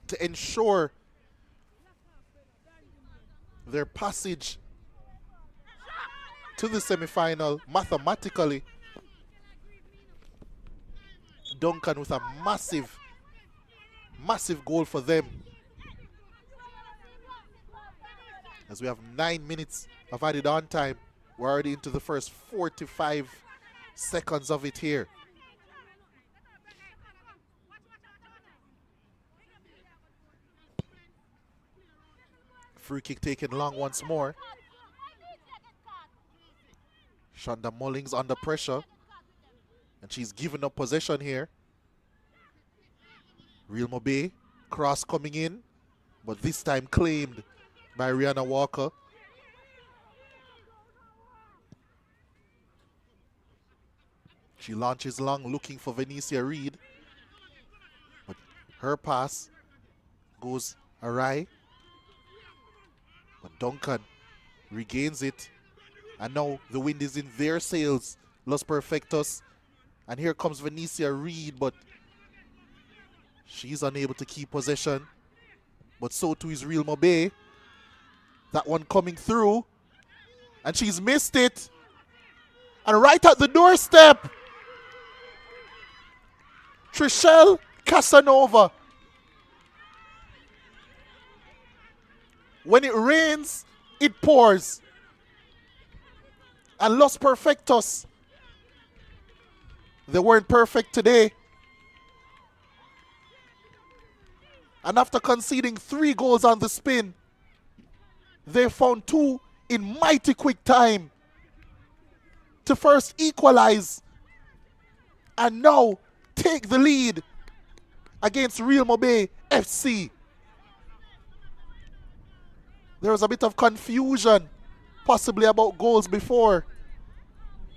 to ensure their passage to the semi-final mathematically. Duncan with a massive goal for them. As we have 9 minutes of added on time, we're already into the first 45 seconds of it here. Free kick taken long once more. Shonda Mullings under pressure, and she's given up possession here. Real Mobay, cross coming in, but this time claimed by Rihanna Walker. She launches long, looking for Venetia Reed. Her pass goes awry. But Duncan regains it. And now the wind is in their sails. Los Perfectos. And here comes Venetia Reed, but she's unable to keep possession. But so too is Real Mobay. That one coming through. And she's missed it. And right at the doorstep, Trishelle Casanova. When it rains, it pours. And Los Perfectos, they weren't perfect today. And after conceding 3 goals on the spin, they found 2 in mighty quick time to first equalize and now take the lead against Real Mobay FC. There was a bit of confusion, possibly about goals before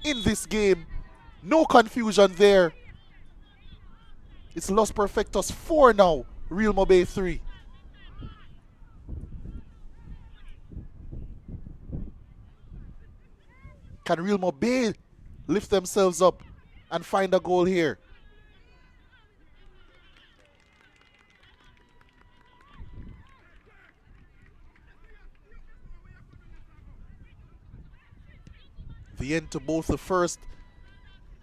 in this game. No confusion there. It's Los Perfectos 4 now, Real Mobay 3. Can Real Mobay lift themselves up and find a goal here? The end to both the first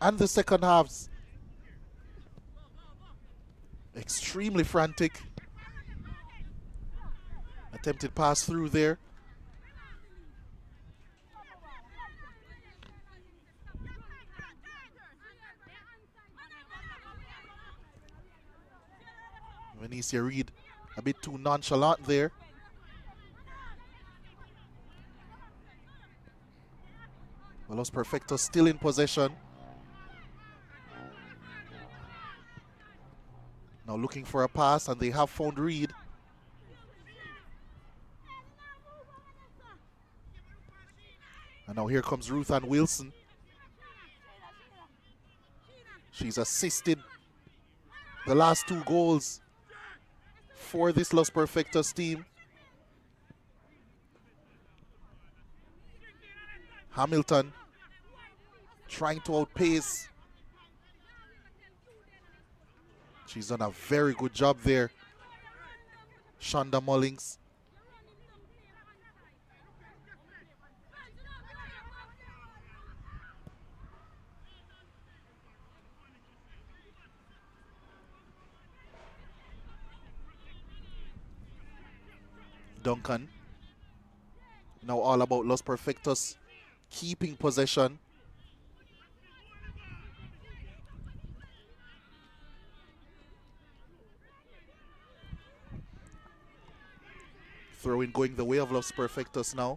and the second halves. Extremely frantic. Attempted pass through there. Venetia Reed a bit too nonchalant there. Los Perfectos still in possession. Now looking for a pass, and they have found Reed. And now here comes Ruth Ann Wilson. She's assisted the last 2 goals for this Los Perfectos team. Hamilton trying to outpace. She's done a very good job there. Shonda Mullings. Duncan. Now all about Los Perfectos keeping possession. Throw-in going the way of Los Perfectos now.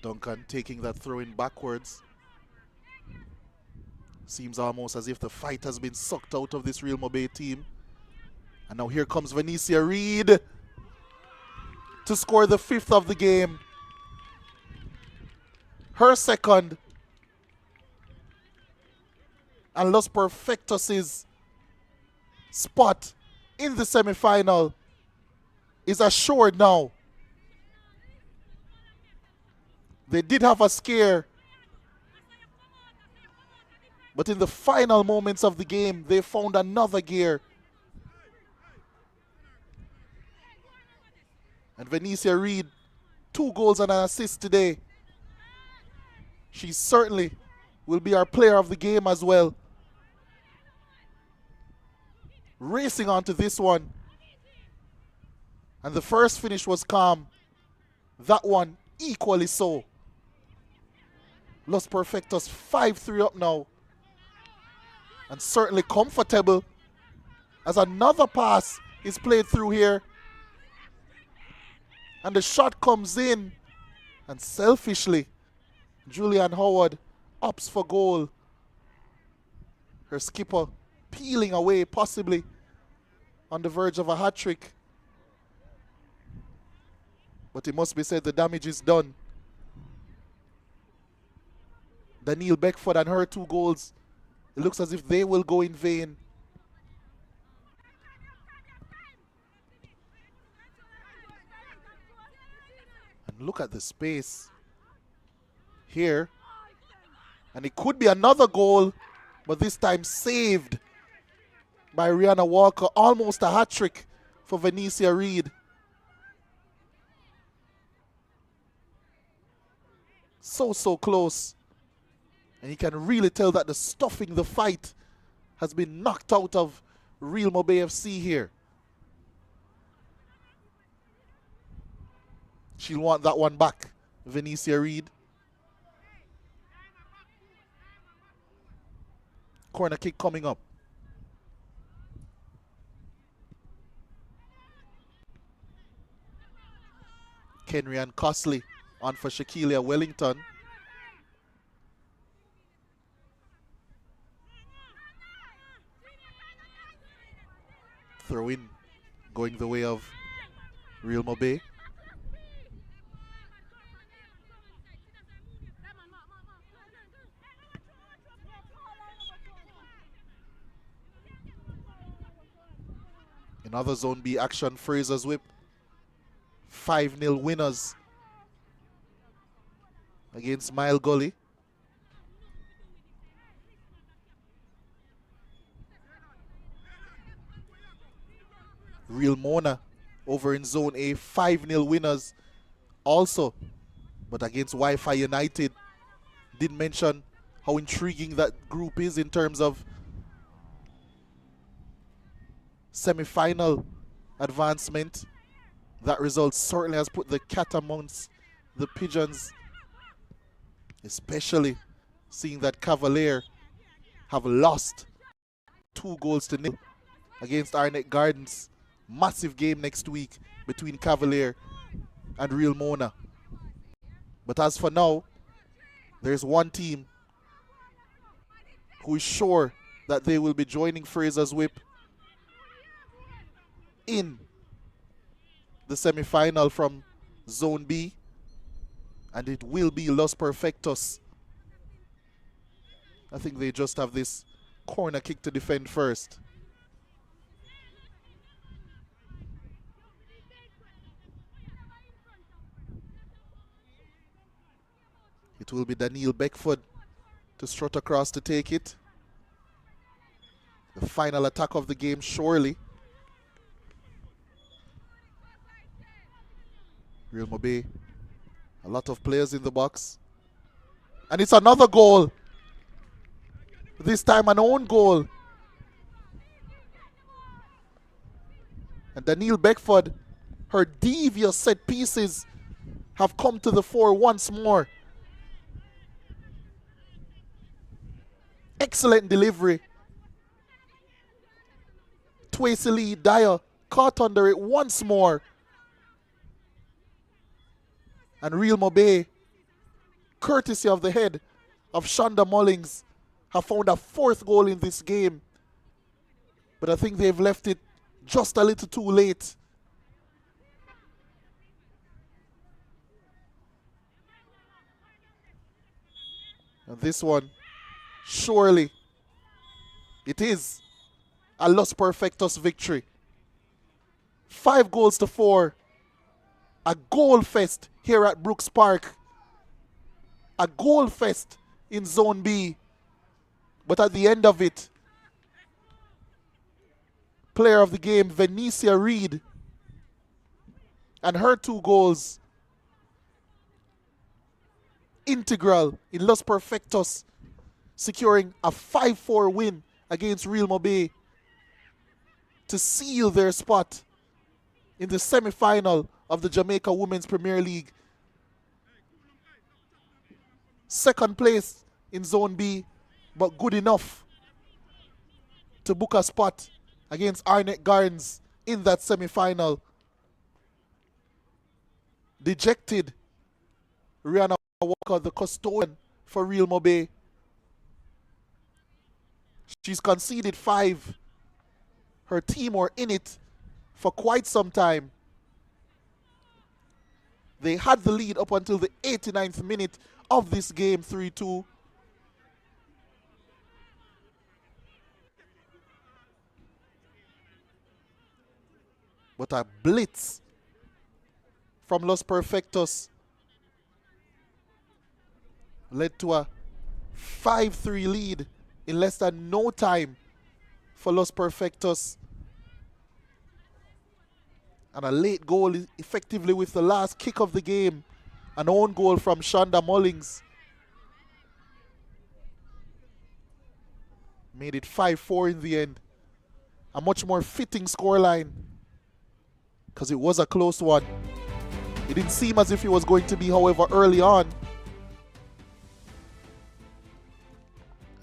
Duncan taking that throw-in backwards. Seems almost as if the fight has been sucked out of this Real Mobay team. And now here comes Venetia Reed to score the 5th of the game. Her second. And Los Perfectos' spot in the semi-final is assured now. They did have a scare, but in the final moments of the game, they found another gear. And Venetia Reed, 2 goals and an assist today. She certainly will be our player of the game as well. Racing on to this one. And the first finish was calm. That one equally so. Los Perfectos 5-3 up now. And certainly comfortable as another pass is played through here. And the shot comes in. And selfishly, Julian Howard opts for goal. Her skipper peeling away, possibly on the verge of a hat-trick. But it must be said the damage is done. Danielle Beckford and her 2 goals, it looks as if they will go in vain. And look at the space here. And it could be another goal, but this time saved by Rihanna Walker. Almost a hat-trick for Venetia Reid. So close. And you can really tell that the stuffing the fight has been knocked out of Real Mobay FC here. She'll want that one back, Venetia Reid. Corner kick coming up. Kenry and Cosley on for Shaquilia Wellington. Throw in going the way of Real Mobay. Another Zone B action, Fraser's Whip. 5-0 winners against Mile Gully. Real Mona over in Zone A, 5-0 winners also, but against Wi-Fi United. Didn't mention how intriguing that group is in terms of semi-final advancement. That result certainly has put the cat amongst the pigeons, especially seeing that Cavalier have lost 2-0 against Arnett Gardens. Massive game next week between Cavalier and Real Mona. But as for now, there's one team who is sure that they will be joining Fraser's Whip in the semi-final from Zone B, and it will be Los Perfectos. I think they just have this corner kick to defend first. It will be Danielle Beckford to strut across to take it. The final attack of the game, surely. Real Mobay, a lot of players in the box. And it's another goal. This time an own goal. And Danielle Beckford, her devious set pieces have come to the fore once more. Excellent delivery. Tracy Lee Dyer caught under it once more. And Real Mobay, courtesy of the head of Shonda Mullings, have found a 4th goal in this game. But I think they've left it just a little too late. And this one, surely, it is a Los Perfectos victory. 5-4. A goal fest here at Brooks Park. A goal fest in Zone B. But at the end of it, player of the game, Venetia Reid, and her 2 goals, integral in Los Perfectos, securing a 5-4 win against Real Mobay to seal their spot in the semi-final of the Jamaica Women's Premier League. 2nd place in Zone B, but good enough to book a spot against Arnett Gardens in that semi-final. Dejected Rihanna Walker, the custodian for Real Mobay, She's conceded 5. Her team were in it for quite some time. They had the lead up until the 89th minute of this game, 3-2. But a blitz from Los Perfectos led to a 5-3 lead in less than no time for Los Perfectos. And a late goal effectively with the last kick of the game. An own goal from Shonda Mullings. Made it 5-4 in the end. A much more fitting scoreline, because it was a close one. It didn't seem as if it was going to be, however, early on,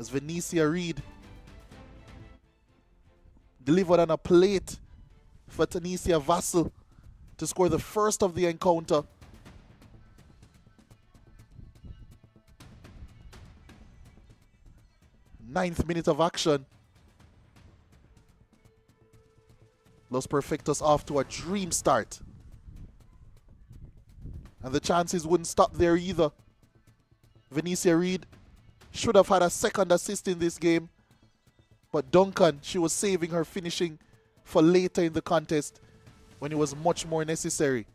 as Venetia Reid delivered on a plate for Tanisha Vassell to score the first of the encounter. Ninth minute of action. Los Perfectos off to a dream start. And the chances wouldn't stop there either. Venetia Reid should have had a second assist in this game, but Duncan, she was saving her finishing for later in the contest when it was much more necessary.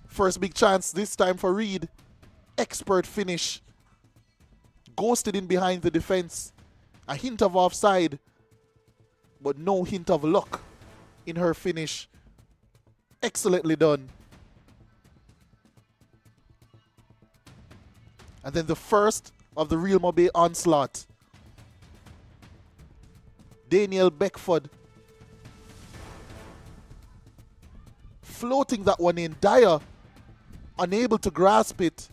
First big chance this time for Reid. Expert finish. Ghosted in behind the defense. A hint of offside, but no hint of luck in her finish. Excellently done. And then the first of the Real Mobay onslaught. Daniel Beckford floating that one in. Dyer unable to grasp it.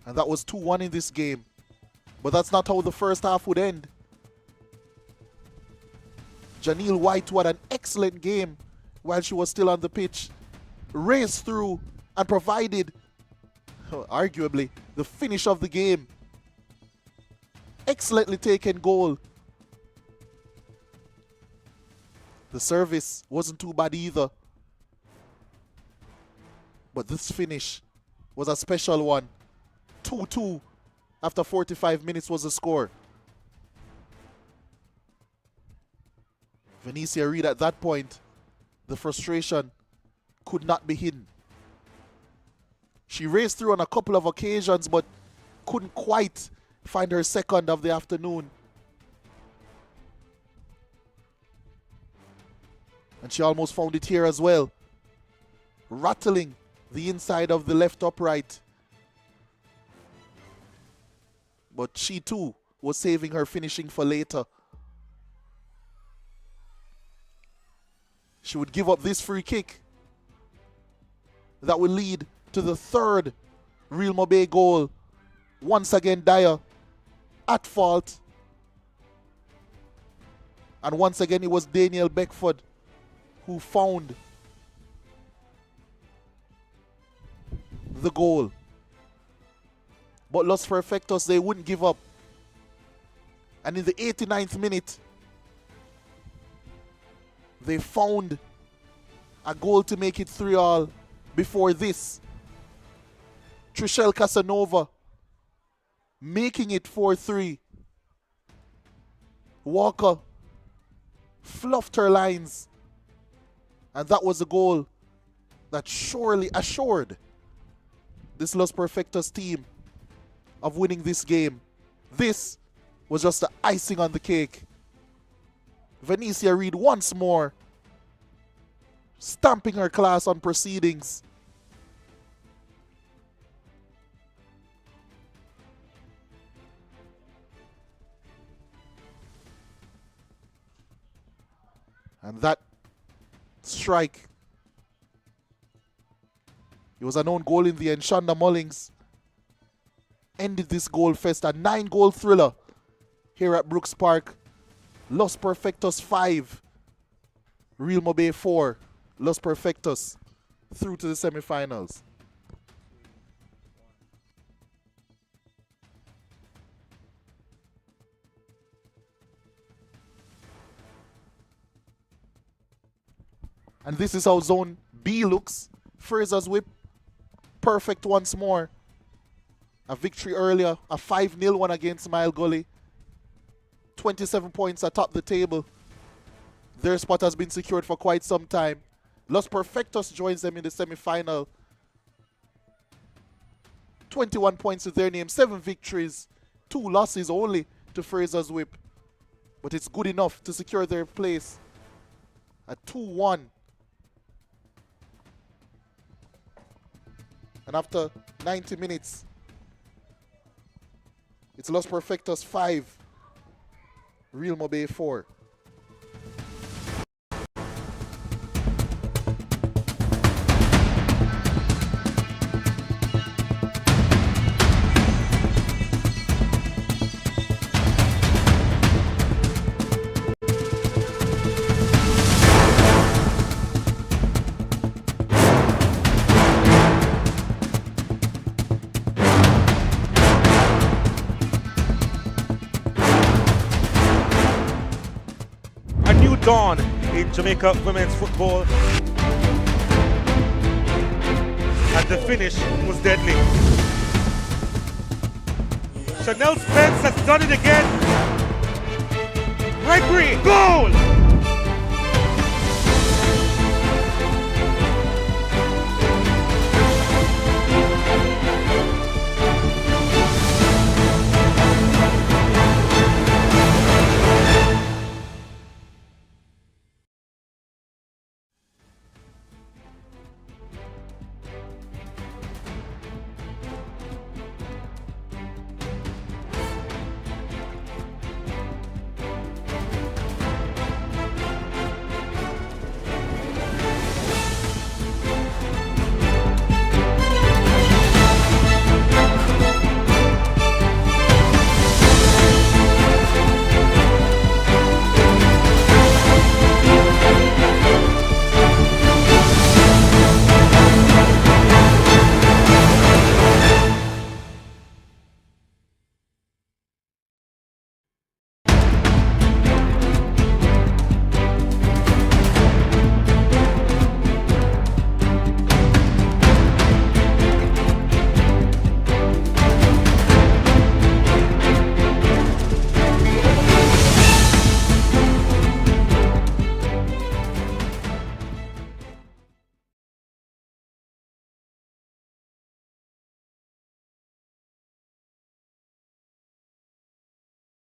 And that was 2-1 in this game. But that's not how the first half would end. Janelle White, who had an excellent game while she was still on the pitch, raced through and provided, arguably, the finish of the game. Excellently taken goal. The service wasn't too bad either. But this finish was a special one. 2-2 after 45 minutes was the score. Venetia Reid at that point, the frustration could not be hidden. She raced through on a couple of occasions but couldn't quite find her second of the afternoon. And she almost found it here as well. Rattling the inside of the left upright. But she too was saving her finishing for later. She would give up this free kick. That would lead to the third Real Mobay goal. Once again, Dyer at fault. And once again, it was Daniel Beckford who found the goal. But Los Perfectos, they wouldn't give up. And in the 89th minute, they found a goal to make it 3-3 before this. Trishelle Casanova making it 4-3. Walker fluffed her lines. And that was a goal that surely assured this Los Perfectos team of winning this game. This was just the icing on the cake. Venetia Reid once more stamping her class on proceedings. And that strike, it was an own goal in the end. Shonda Mullings ended this goal fest, a 9-goal thriller here at Brooks Park. Los Perfectos 5, Real Mobay 4. Los Perfectos through to the semifinals. And this is how Zone B looks. Fraser's whip. Perfect once more. A victory earlier. A 5-0 one against Mile Gully. 27 points atop the table. Their spot has been secured for quite some time. Los Perfectos joins them in the semi-final. 21 points to their name. 7 victories. 2 losses only to Fraser's whip. But it's good enough to secure their place at 2-1. And after 90 minutes, it's Los Perfectos 5, Real Mobay 4.
Dawn in Jamaica women's football, and the finish was deadly. Chanel Spence has done it again. Gregory, goal!